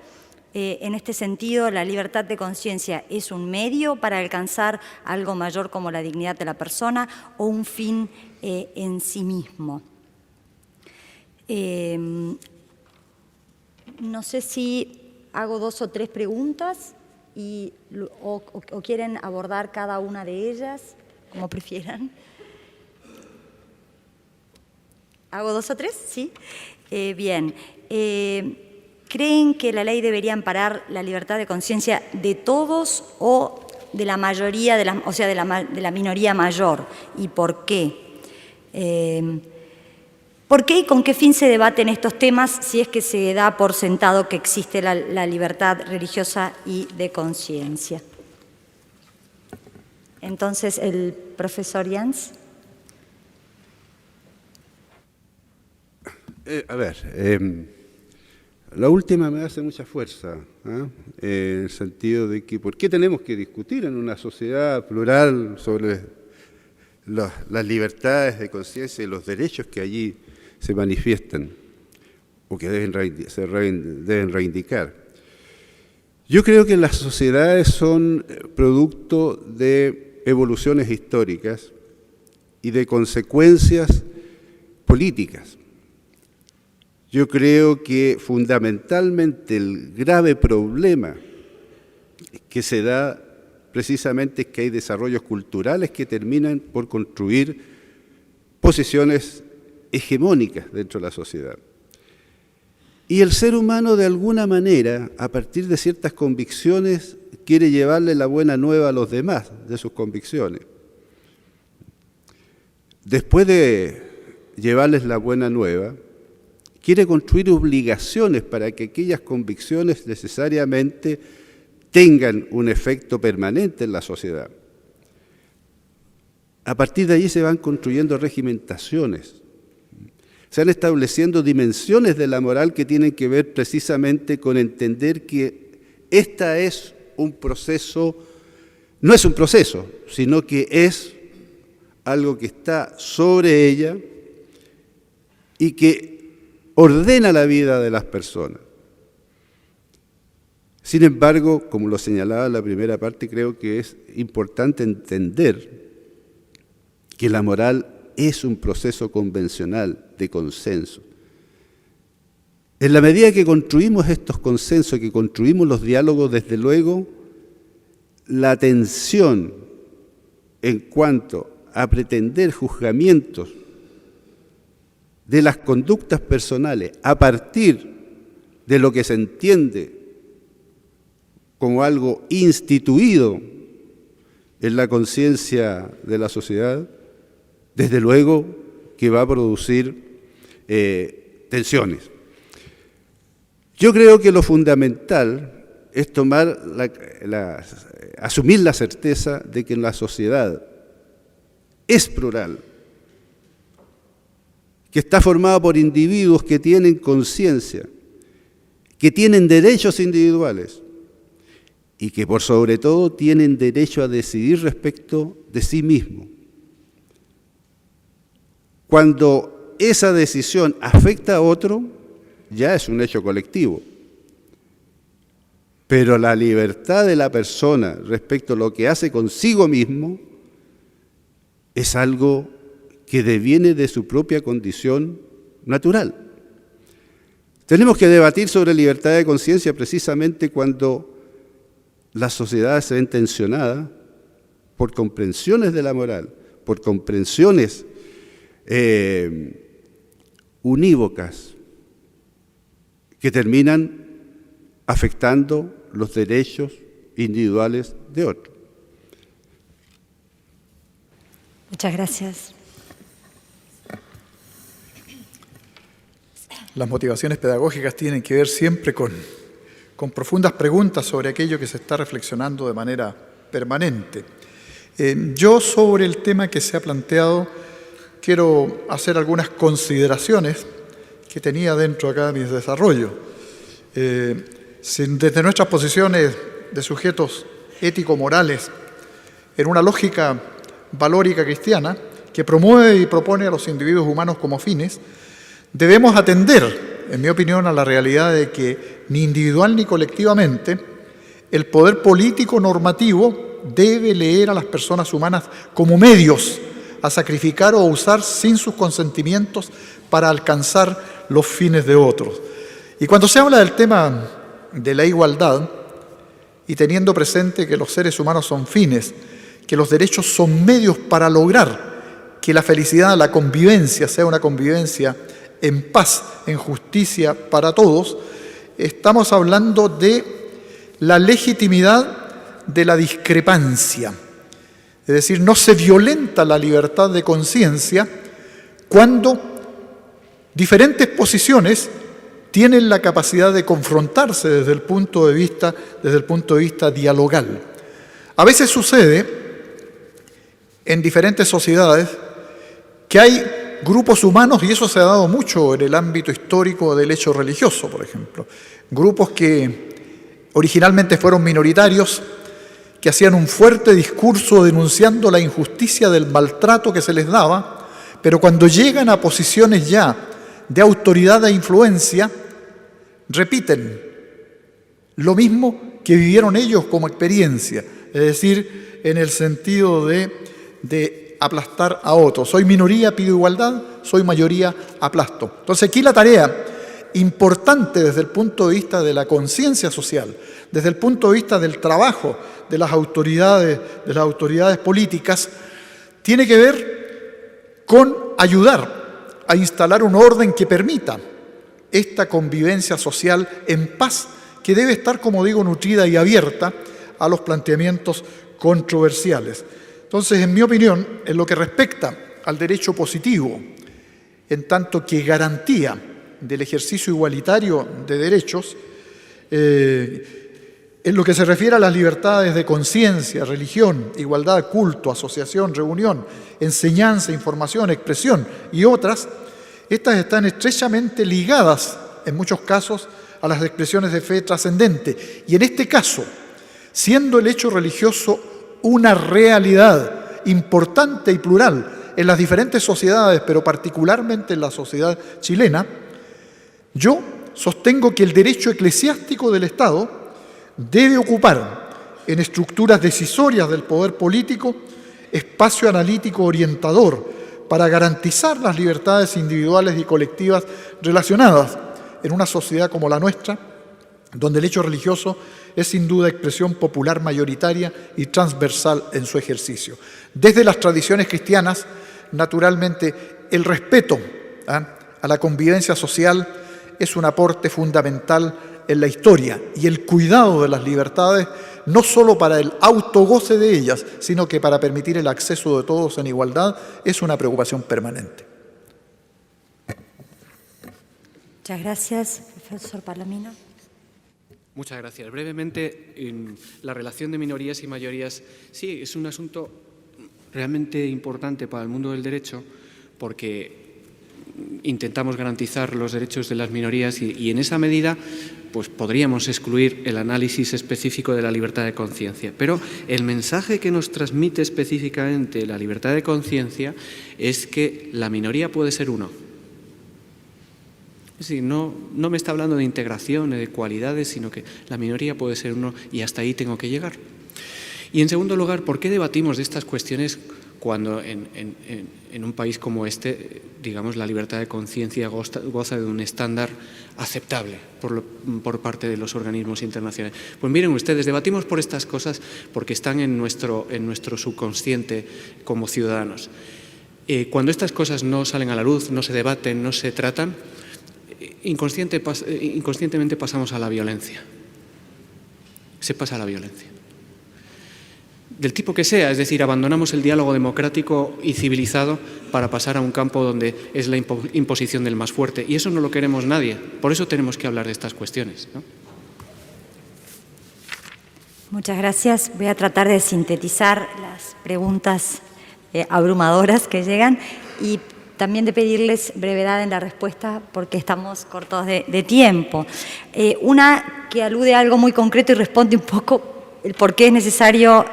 En este sentido, la libertad de conciencia es un medio para alcanzar algo mayor como la dignidad de la persona o un fin en sí mismo. No sé si hago 2 o 3 preguntas o quieren abordar cada una de ellas, como prefieran. ¿Hago 2 o 3? Sí. Bien. ¿Creen que la ley debería amparar la libertad de conciencia de todos o de la mayoría, de la minoría mayor? ¿Y por qué? ¿Por qué y con qué fin se debaten estos temas si es que se da por sentado que existe la libertad religiosa y de conciencia? Entonces, el profesor Jans. La última me hace mucha fuerza, en el sentido de que ¿por qué tenemos que discutir en una sociedad plural sobre las libertades de conciencia y los derechos que allí se manifiestan o que deben reivindicar? Yo creo que las sociedades son producto de evoluciones históricas y de consecuencias políticas. Yo creo que fundamentalmente el grave problema que se da precisamente es que hay desarrollos culturales que terminan por construir posiciones hegemónicas dentro de la sociedad. Y el ser humano, de alguna manera, a partir de ciertas convicciones, quiere llevarle la buena nueva a los demás de sus convicciones. Después de llevarles la buena nueva, quiere construir obligaciones para que aquellas convicciones necesariamente tengan un efecto permanente en la sociedad. A partir de allí se van construyendo regimentaciones. Se van estableciendo dimensiones de la moral que tienen que ver precisamente con entender que esta es un proceso, no es un proceso, sino que es algo que está sobre ella y que ordena la vida de las personas. Sin embargo, como lo señalaba en la primera parte, creo que es importante entender que la moral es un proceso convencional de consenso. En la medida que construimos estos consensos, que construimos los diálogos, desde luego, la tensión en cuanto a pretender juzgamientos de las conductas personales a partir de lo que se entiende como algo instituido en la conciencia de la sociedad, desde luego que va a producir tensiones. Yo creo que lo fundamental es asumir la certeza de que la sociedad es plural, que está formada por individuos que tienen conciencia, que tienen derechos individuales y que por sobre todo tienen derecho a decidir respecto de sí mismos. Cuando esa decisión afecta a otro, ya es un hecho colectivo. Pero la libertad de la persona respecto a lo que hace consigo mismo es algo que deviene de su propia condición natural. Tenemos que debatir sobre libertad de conciencia precisamente cuando las sociedades se ven tensionadas por comprensiones de la moral, por comprensiones unívocas que terminan afectando los derechos individuales de otros. Muchas gracias. Las motivaciones pedagógicas tienen que ver siempre con profundas preguntas sobre aquello que se está reflexionando de manera permanente. Yo sobre el tema que se ha planteado quiero hacer algunas consideraciones que tenía dentro acá de mis desarrollos. Desde nuestras posiciones de sujetos ético-morales, en una lógica valórica cristiana que promueve y propone a los individuos humanos como fines, debemos atender, en mi opinión, a la realidad de que ni individual ni colectivamente el poder político normativo debe leer a las personas humanas como medios a sacrificar o usar sin sus consentimientos para alcanzar los fines de otros. Y cuando se habla del tema de la igualdad, y teniendo presente que los seres humanos son fines, que los derechos son medios para lograr que la felicidad, la convivencia, sea una convivencia en paz, en justicia para todos, estamos hablando de la legitimidad de la discrepancia. Es decir, no se violenta la libertad de conciencia cuando diferentes posiciones tienen la capacidad de confrontarse desde el punto de vista dialogal. A veces sucede en diferentes sociedades que hay grupos humanos, y eso se ha dado mucho en el ámbito histórico del hecho religioso, por ejemplo, grupos que originalmente fueron minoritarios, que hacían un fuerte discurso denunciando la injusticia del maltrato que se les daba, pero cuando llegan a posiciones ya de autoridad e influencia, repiten lo mismo que vivieron ellos como experiencia, es decir, en el sentido de aplastar a otros. Soy minoría, pido igualdad, soy mayoría, aplasto. Entonces aquí la tarea importante desde el punto de vista de la conciencia social, desde el punto de vista del trabajo de las autoridades políticas, tiene que ver con ayudar a instalar un orden que permita esta convivencia social en paz, que debe estar, como digo, nutrida y abierta a los planteamientos controversiales. Entonces, en mi opinión, en lo que respecta al derecho positivo, en tanto que garantía del ejercicio igualitario de derechos, en lo que se refiere a las libertades de conciencia, religión, igualdad, culto, asociación, reunión, enseñanza, información, expresión y otras, estas están estrechamente ligadas, en muchos casos, a las expresiones de fe trascendente. Y en este caso, siendo el hecho religioso una realidad importante y plural en las diferentes sociedades, pero particularmente en la sociedad chilena, yo sostengo que el derecho eclesiástico del Estado debe ocupar en estructuras decisorias del poder político espacio analítico orientador para garantizar las libertades individuales y colectivas relacionadas en una sociedad como la nuestra, donde el hecho religioso es sin duda expresión popular mayoritaria y transversal en su ejercicio. Desde las tradiciones cristianas, naturalmente, el respeto a la convivencia social es un aporte fundamental en la historia, y el cuidado de las libertades, no solo para el autogoce de ellas, sino que para permitir el acceso de todos en igualdad, es una preocupación permanente. Muchas gracias, profesor Palomino. Muchas gracias. Brevemente, en la relación de minorías y mayorías, sí, es un asunto realmente importante para el mundo del derecho, porque intentamos garantizar los derechos de las minorías y en esa medida pues podríamos excluir el análisis específico de la libertad de conciencia. Pero el mensaje que nos transmite específicamente la libertad de conciencia es que la minoría puede ser uno. Es decir, no me está hablando de integración, de cualidades, sino que la minoría puede ser uno y hasta ahí tengo que llegar. Y en segundo lugar, ¿por qué debatimos de estas cuestiones cuando en un país como este, digamos, la libertad de conciencia goza de un estándar aceptable por parte de los organismos internacionales. Pues miren ustedes, debatimos por estas cosas porque están en nuestro subconsciente como ciudadanos. Cuando estas cosas no salen a la luz, no se debaten, no se tratan, inconscientemente pasamos a la violencia. Se pasa a la violencia. Del tipo que sea, es decir, abandonamos el diálogo democrático y civilizado para pasar a un campo donde es la imposición del más fuerte. Y eso no lo queremos nadie. Por eso tenemos que hablar de estas cuestiones, ¿no? Muchas gracias. Voy a tratar de sintetizar las preguntas abrumadoras que llegan y también de pedirles brevedad en la respuesta porque estamos cortos de tiempo. Una que alude a algo muy concreto y responde un poco el por qué es necesario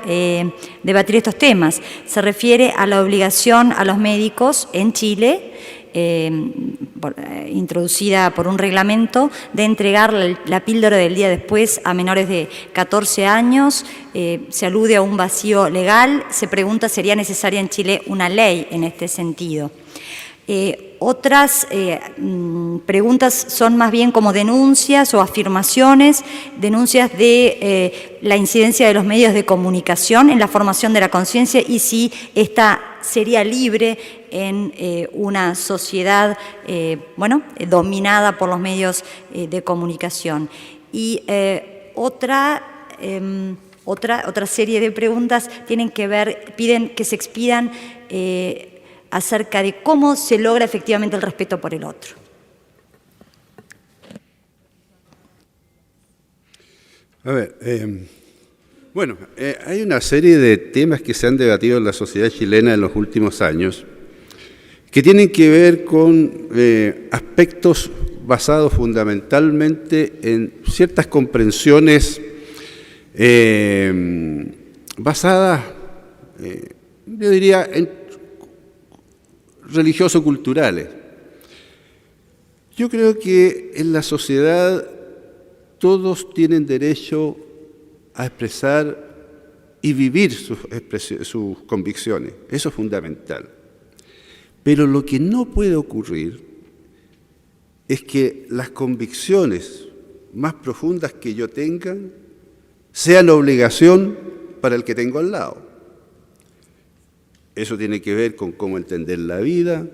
debatir estos temas. Se refiere a la obligación a los médicos en Chile, introducida por un reglamento, de entregar la píldora del día después a menores de 14 años. Se alude a un vacío legal. Se pregunta, ¿sería necesaria en Chile una ley en este sentido? Otras preguntas son más bien como denuncias o afirmaciones, denuncias de la incidencia de los medios de comunicación en la formación de la conciencia y si esta sería libre en una sociedad dominada por los medios de comunicación. Y otra serie de preguntas tienen que ver, piden que se expidan acerca de cómo se logra efectivamente el respeto por el otro. A ver, hay una serie de temas que se han debatido en la sociedad chilena en los últimos años que tienen que ver con aspectos basados fundamentalmente en ciertas comprensiones basadas, yo diría, en religioso-culturales. Yo creo que en la sociedad todos tienen derecho a expresar y vivir sus convicciones. Eso es fundamental. Pero lo que no puede ocurrir es que las convicciones más profundas que yo tenga sean obligación para el que tengo al lado. Eso tiene que ver con cómo entender la vida,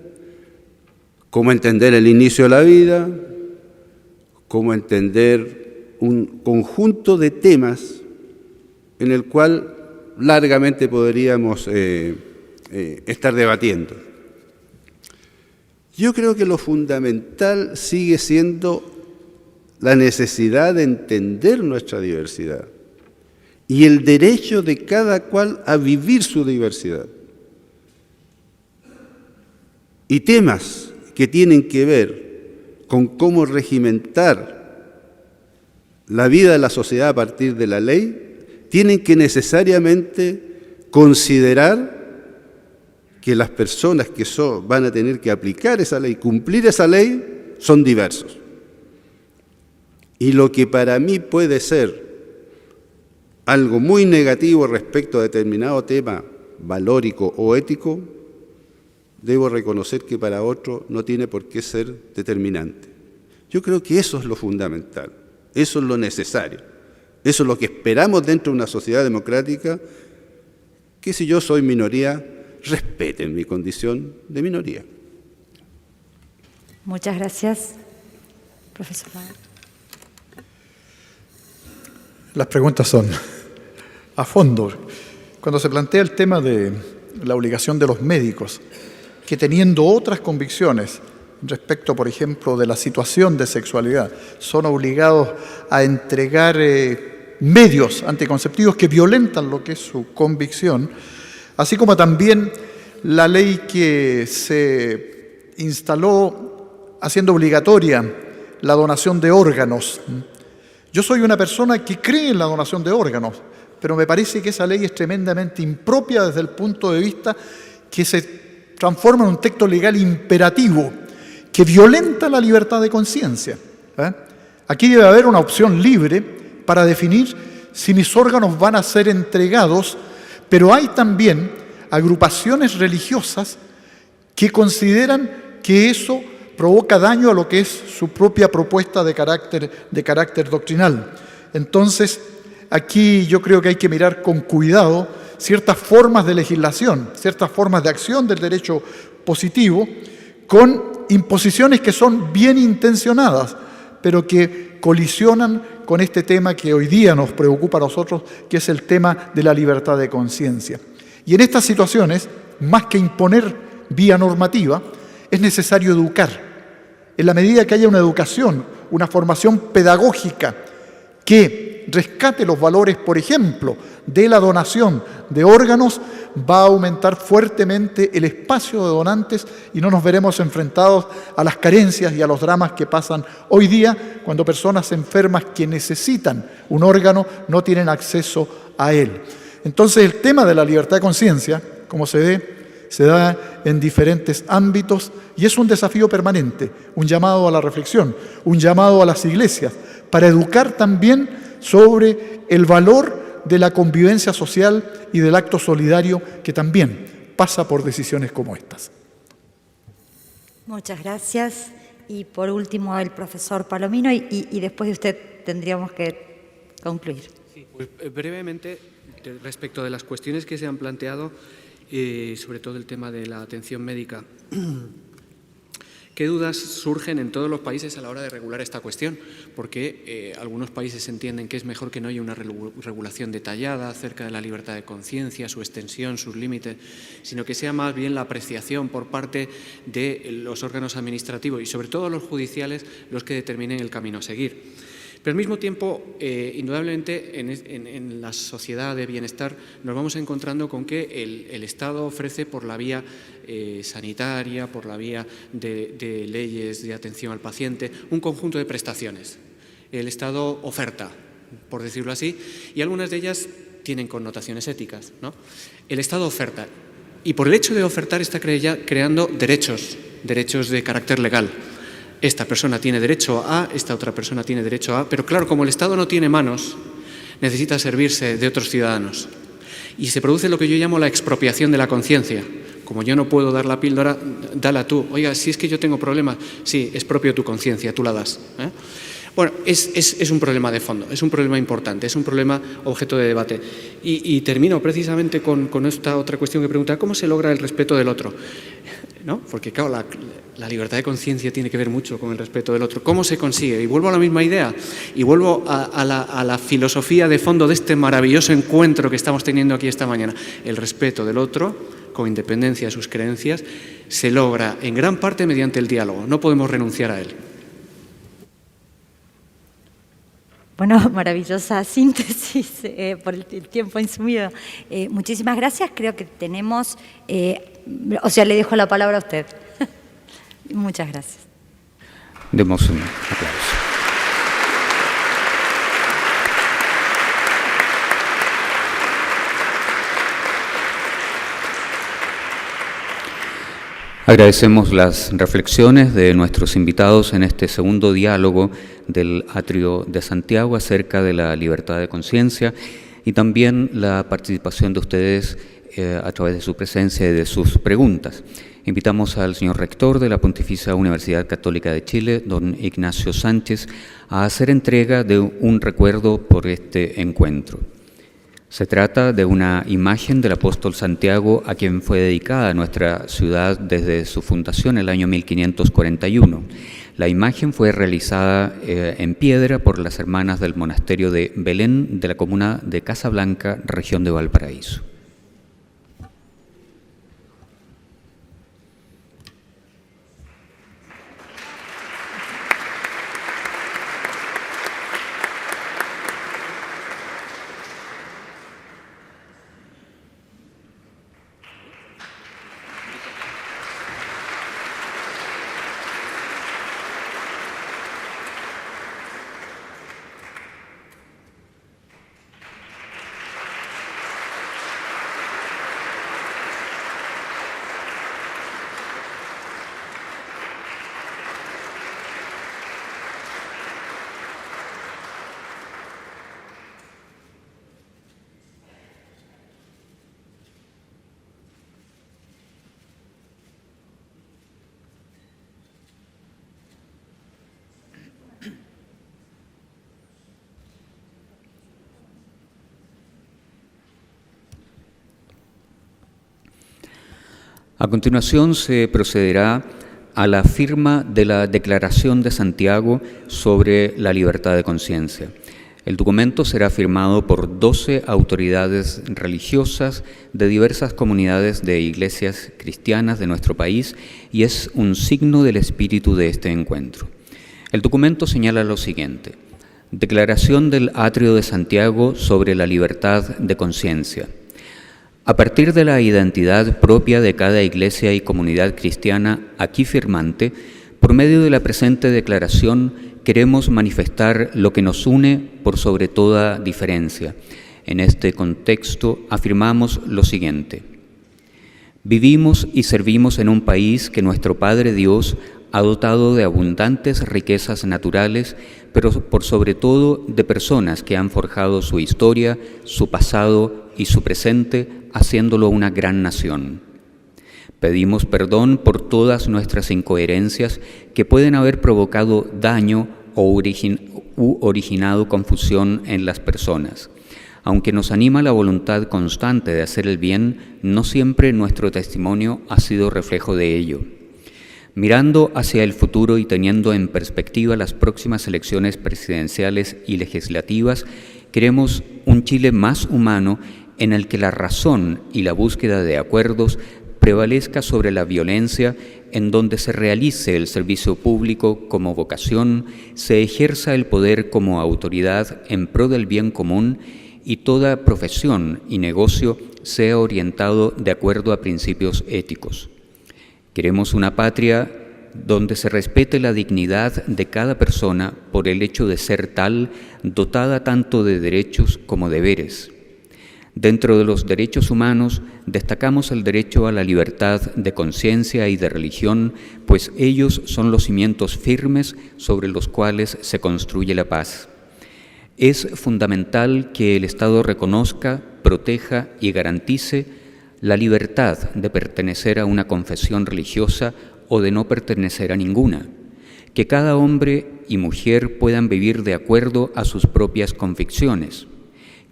cómo entender el inicio de la vida, cómo entender un conjunto de temas en el cual largamente podríamos estar debatiendo. Yo creo que lo fundamental sigue siendo la necesidad de entender nuestra diversidad y el derecho de cada cual a vivir su diversidad. Y temas que tienen que ver con cómo regimentar la vida de la sociedad a partir de la ley, tienen que necesariamente considerar que las personas que van a tener que aplicar esa ley, cumplir esa ley, son diversos. Y lo que para mí puede ser algo muy negativo respecto a determinado tema valórico o ético, debo reconocer que para otro no tiene por qué ser determinante. Yo creo que eso es lo fundamental, eso es lo necesario, eso es lo que esperamos dentro de una sociedad democrática, que si yo soy minoría, respeten mi condición de minoría. Muchas gracias, profesor. Las preguntas son a fondo. Cuando se plantea el tema de la obligación de los médicos, que teniendo otras convicciones respecto, por ejemplo, de la situación de sexualidad, son obligados a entregar medios anticonceptivos que violentan lo que es su convicción, así como también la ley que se instaló haciendo obligatoria la donación de órganos. Yo soy una persona que cree en la donación de órganos, pero me parece que esa ley es tremendamente impropia desde el punto de vista que se transforma en un texto legal imperativo que violenta la libertad de conciencia. Aquí debe haber una opción libre para definir si mis órganos van a ser entregados, pero hay también agrupaciones religiosas que consideran que eso provoca daño a lo que es su propia propuesta de carácter doctrinal. Entonces, aquí yo creo que hay que mirar con cuidado ciertas formas de legislación, ciertas formas de acción del derecho positivo, con imposiciones que son bien intencionadas, pero que colisionan con este tema que hoy día nos preocupa a nosotros, que es el tema de la libertad de conciencia. Y en estas situaciones, más que imponer vía normativa, es necesario educar. En la medida que haya una educación, una formación pedagógica que rescate los valores, por ejemplo, de la donación de órganos, va a aumentar fuertemente el espacio de donantes y no nos veremos enfrentados a las carencias y a los dramas que pasan hoy día cuando personas enfermas que necesitan un órgano no tienen acceso a él. Entonces, el tema de la libertad de conciencia, como se ve, se da en diferentes ámbitos y es un desafío permanente, un llamado a la reflexión, un llamado a las iglesias para educar también sobre el valor de la convivencia social y del acto solidario que también pasa por decisiones como estas. Muchas gracias. Y por último, el profesor Palomino, y después de usted tendríamos que concluir. Sí, pues brevemente, respecto de las cuestiones que se han planteado, sobre todo el tema de la atención médica. ¿Qué dudas surgen en todos los países a la hora de regular esta cuestión? Porque algunos países entienden que es mejor que no haya una regulación detallada acerca de la libertad de conciencia, su extensión, sus límites, sino que sea más bien la apreciación por parte de los órganos administrativos y sobre todo los judiciales los que determinen el camino a seguir. Pero al mismo tiempo, indudablemente, en la sociedad de bienestar nos vamos encontrando con que el Estado ofrece por la vía sanitaria, por la vía de leyes de atención al paciente, un conjunto de prestaciones. El Estado oferta, por decirlo así, y algunas de ellas tienen connotaciones éticas, ¿no? El Estado oferta, y por el hecho de ofertar está creando derechos de carácter legal. Esta persona tiene derecho a, esta otra persona tiene derecho a, pero claro, como el Estado no tiene manos, necesita servirse de otros ciudadanos. Y se produce lo que yo llamo la expropiación de la conciencia. Como yo no puedo dar la píldora, dala tú. Oiga, si es que yo tengo problemas, sí, expropio tu conciencia, tú la das. Bueno, es un problema de fondo, es un problema importante, es un problema objeto de debate. Y termino precisamente con esta otra cuestión que pregunta, ¿cómo se logra el respeto del otro? ¿No? Porque claro, la libertad de conciencia tiene que ver mucho con el respeto del otro. ¿Cómo se consigue? Y vuelvo a la misma idea, y vuelvo a la filosofía de fondo de este maravilloso encuentro que estamos teniendo aquí esta mañana. El respeto del otro, con independencia de sus creencias, se logra en gran parte mediante el diálogo. No podemos renunciar a él. Bueno, maravillosa síntesis por el tiempo insumido. Muchísimas gracias. Creo que tenemos... le dejo la palabra a usted. Muchas gracias. Demos un aplauso. Agradecemos las reflexiones de nuestros invitados en este segundo diálogo del Atrio de Santiago acerca de la libertad de conciencia y también la participación de ustedes a través de su presencia y de sus preguntas. Invitamos al señor rector de la Pontificia Universidad Católica de Chile, don Ignacio Sánchez, a hacer entrega de un recuerdo por este encuentro. Se trata de una imagen del apóstol Santiago a quien fue dedicada nuestra ciudad desde su fundación en el año 1541. La imagen fue realizada en piedra por las hermanas del monasterio de Belén de la comuna de Casablanca, región de Valparaíso. A continuación se procederá a la firma de la Declaración de Santiago sobre la libertad de conciencia. El documento será firmado por 12 autoridades religiosas de diversas comunidades de iglesias cristianas de nuestro país y es un signo del espíritu de este encuentro. El documento señala lo siguiente: Declaración del Atrio de Santiago sobre la libertad de conciencia. A partir de la identidad propia de cada iglesia y comunidad cristiana aquí firmante, por medio de la presente declaración queremos manifestar lo que nos une por sobre toda diferencia. En este contexto afirmamos lo siguiente: vivimos y servimos en un país que nuestro Padre Dios ha dotado de abundantes riquezas naturales, pero por sobre todo de personas que han forjado su historia, su pasado y su presente, haciéndolo una gran nación. Pedimos perdón por todas nuestras incoherencias que pueden haber provocado daño u originado confusión en las personas. Aunque nos anima la voluntad constante de hacer el bien, no siempre nuestro testimonio ha sido reflejo de ello. Mirando hacia el futuro y teniendo en perspectiva las próximas elecciones presidenciales y legislativas, queremos un Chile más humano en el que la razón y la búsqueda de acuerdos prevalezca sobre la violencia, en donde se realice el servicio público como vocación, se ejerza el poder como autoridad en pro del bien común y toda profesión y negocio sea orientado de acuerdo a principios éticos. Queremos una patria donde se respete la dignidad de cada persona por el hecho de ser tal, dotada tanto de derechos como deberes. Dentro de los derechos humanos destacamos el derecho a la libertad de conciencia y de religión, pues ellos son los cimientos firmes sobre los cuales se construye la paz. Es fundamental que el Estado reconozca, proteja y garantice la libertad de pertenecer a una confesión religiosa o de no pertenecer a ninguna, que cada hombre y mujer puedan vivir de acuerdo a sus propias convicciones,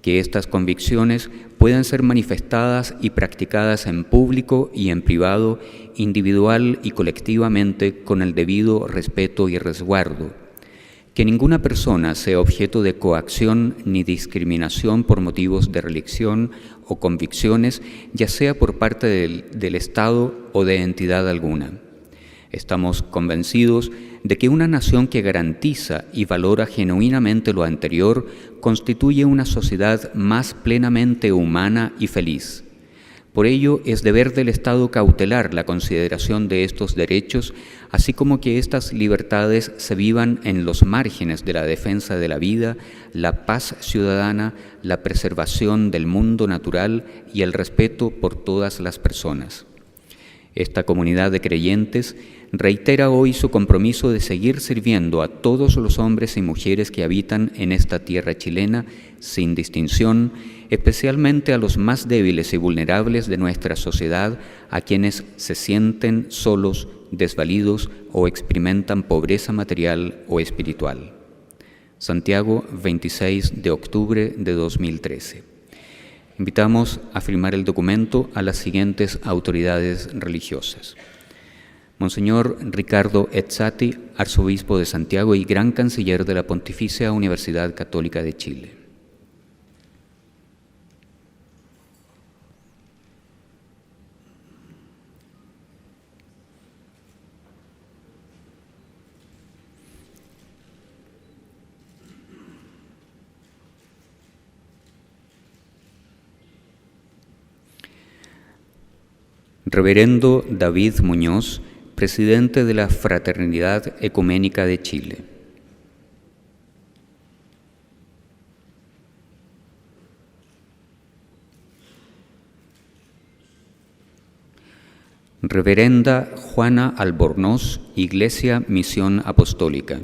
que estas convicciones puedan ser manifestadas y practicadas en público y en privado, individual y colectivamente con el debido respeto y resguardo, que ninguna persona sea objeto de coacción ni discriminación por motivos de religión o convicciones, ya sea por parte del Estado o de entidad alguna. Estamos convencidos de que una nación que garantiza y valora genuinamente lo anterior constituye una sociedad más plenamente humana y feliz. Por ello, es deber del Estado cautelar la consideración de estos derechos, así como que estas libertades se vivan en los márgenes de la defensa de la vida, la paz ciudadana, la preservación del mundo natural y el respeto por todas las personas. Esta comunidad de creyentes reitera hoy su compromiso de seguir sirviendo a todos los hombres y mujeres que habitan en esta tierra chilena, sin distinción, especialmente a los más débiles y vulnerables de nuestra sociedad, a quienes se sienten solos, desvalidos o experimentan pobreza material o espiritual. Santiago, 26 de octubre de 2013. Invitamos a firmar el documento a las siguientes autoridades religiosas: Monseñor Ricardo Ezzati, arzobispo de Santiago y gran canciller de la Pontificia Universidad Católica de Chile. Reverendo David Muñoz, presidente de la Fraternidad Ecuménica de Chile. Reverenda Juana Albornoz, Iglesia Misión Apostólica.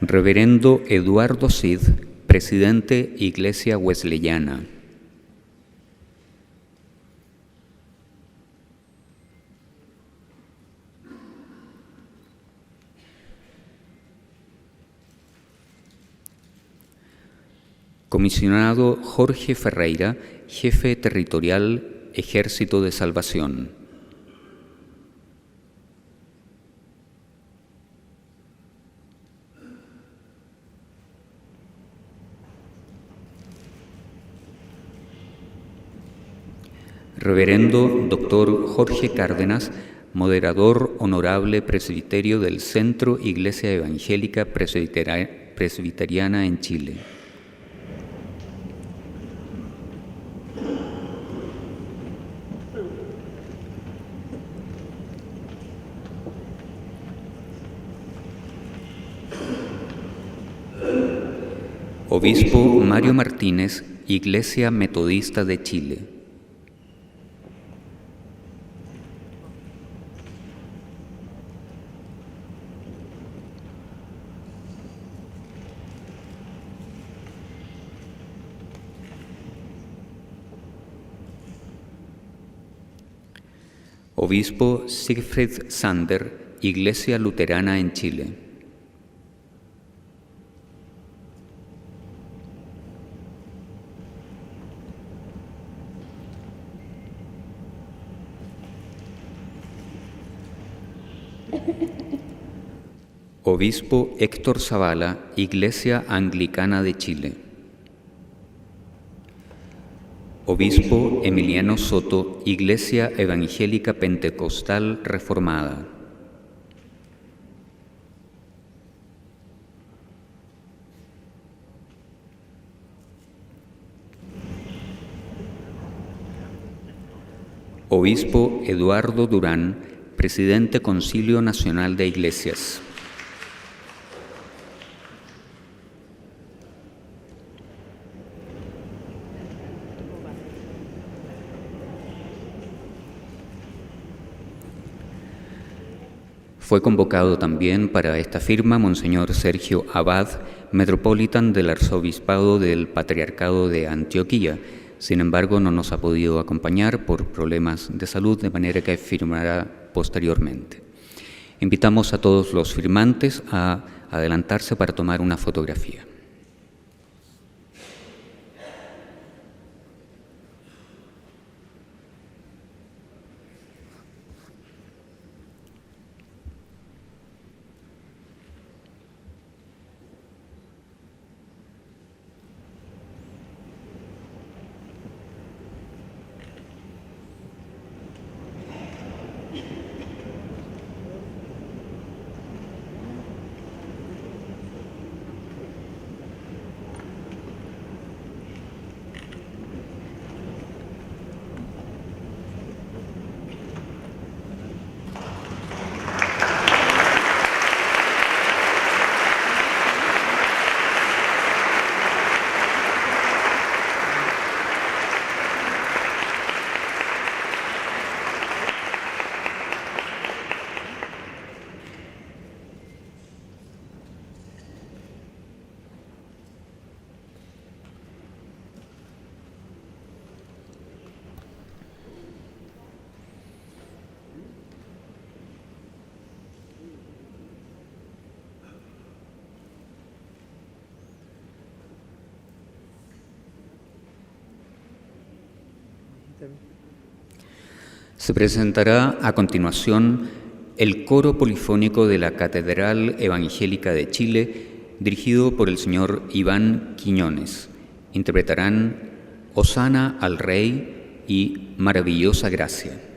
Reverendo Eduardo Cid, presidente Iglesia Wesleyana. Comisionado Jorge Ferreira, Jefe Territorial, Ejército de Salvación. Reverendo Dr. Jorge Cárdenas, moderador honorable presbiterio del Centro Iglesia Evangélica Presbiteriana en Chile. Obispo Mario Martínez, Iglesia Metodista de Chile. Obispo Siegfried Sander, Iglesia Luterana en Chile. Obispo Héctor Zavala, Iglesia Anglicana de Chile. Obispo Emiliano Soto, Iglesia Evangélica Pentecostal Reformada. Obispo Eduardo Durán, Presidente Concilio Nacional de Iglesias. Fue convocado también para esta firma Monseñor Sergio Abad, Metropolitan del Arzobispado del Patriarcado de Antioquía. Sin embargo, no nos ha podido acompañar por problemas de salud, de manera que firmará posteriormente. Invitamos a todos los firmantes a adelantarse para tomar una fotografía. Se presentará a continuación el coro polifónico de la Catedral Evangélica de Chile, dirigido por el señor Iván Quiñones. Interpretarán Hosana al Rey y Maravillosa Gracia. Maravillosa gracia.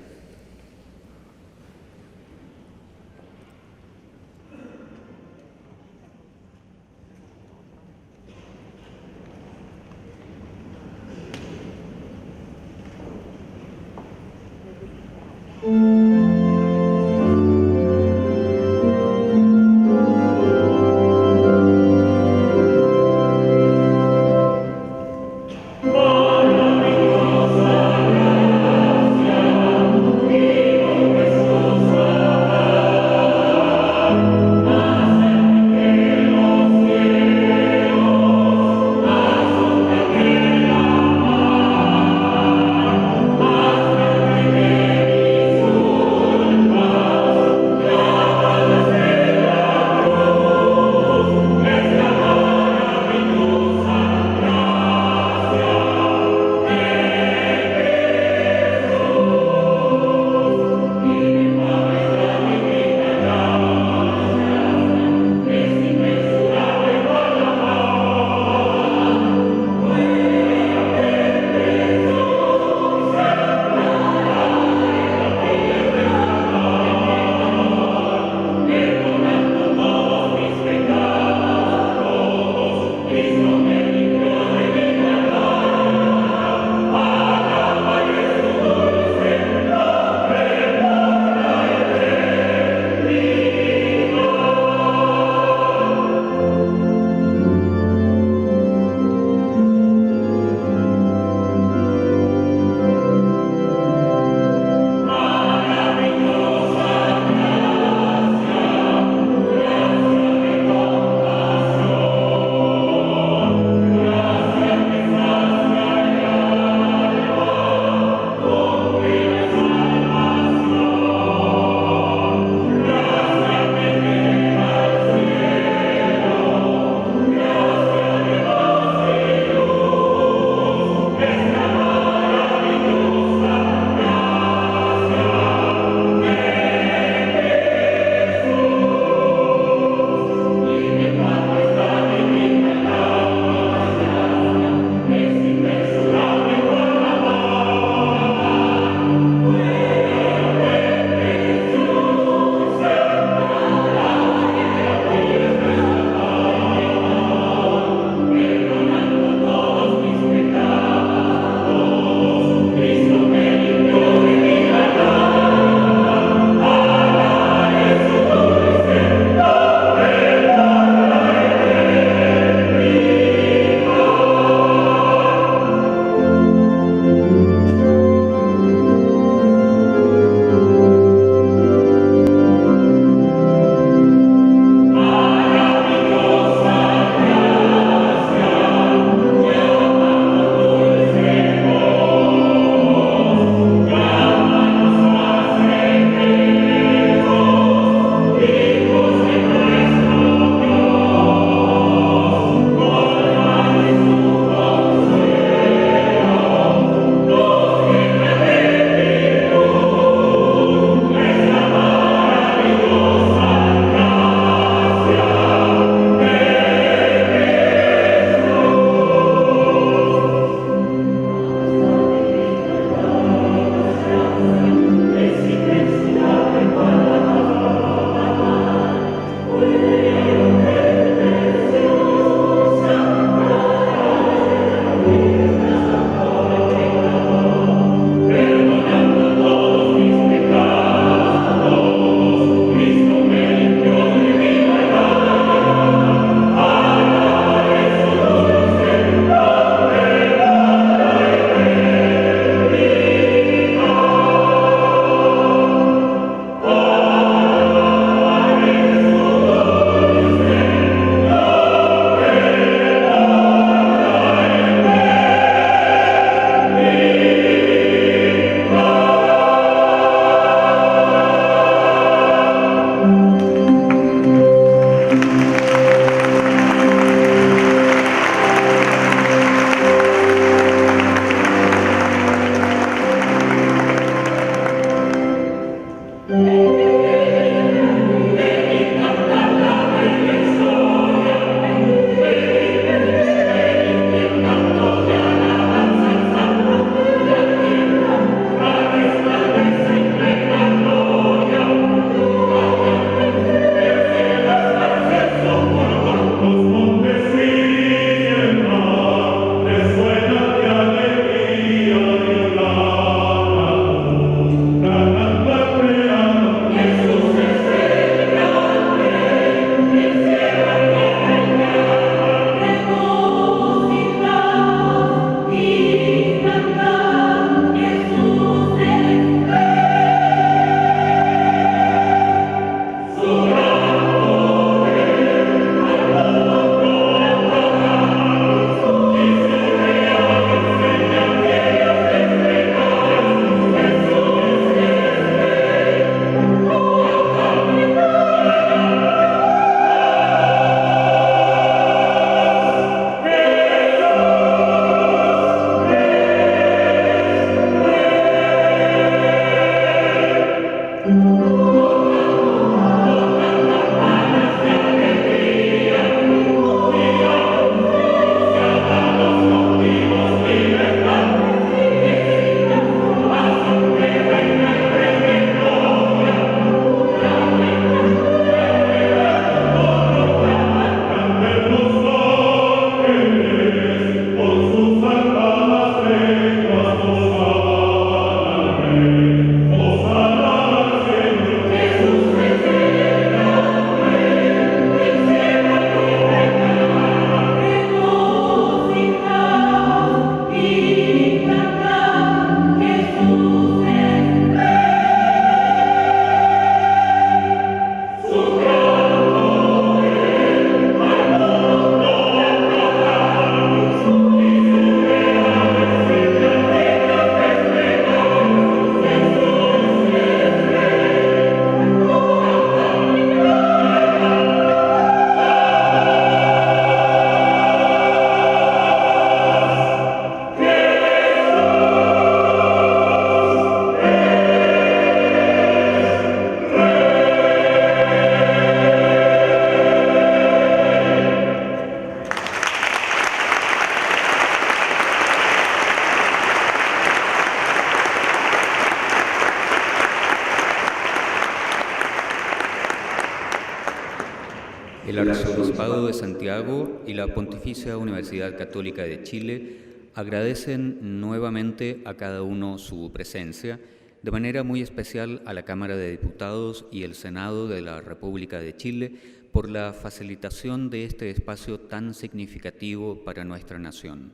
El Arzobispado de Santiago y la Pontificia Universidad Católica de Chile agradecen nuevamente a cada uno su presencia, de manera muy especial a la Cámara de Diputados y el Senado de la República de Chile por la facilitación de este espacio tan significativo para nuestra nación.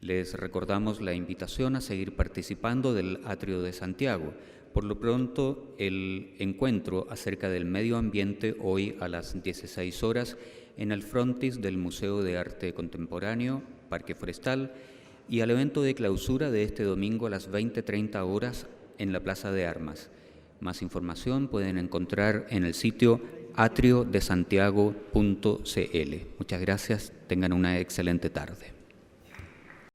Les recordamos la invitación a seguir participando del Atrio de Santiago. Por lo pronto, el encuentro acerca del medio ambiente hoy a las 16 horas en el frontis del Museo de Arte Contemporáneo, Parque Forestal, y al evento de clausura de este domingo a las 20:30 horas en la Plaza de Armas. Más información pueden encontrar en el sitio atriodesantiago.cl. Muchas gracias, tengan una excelente tarde.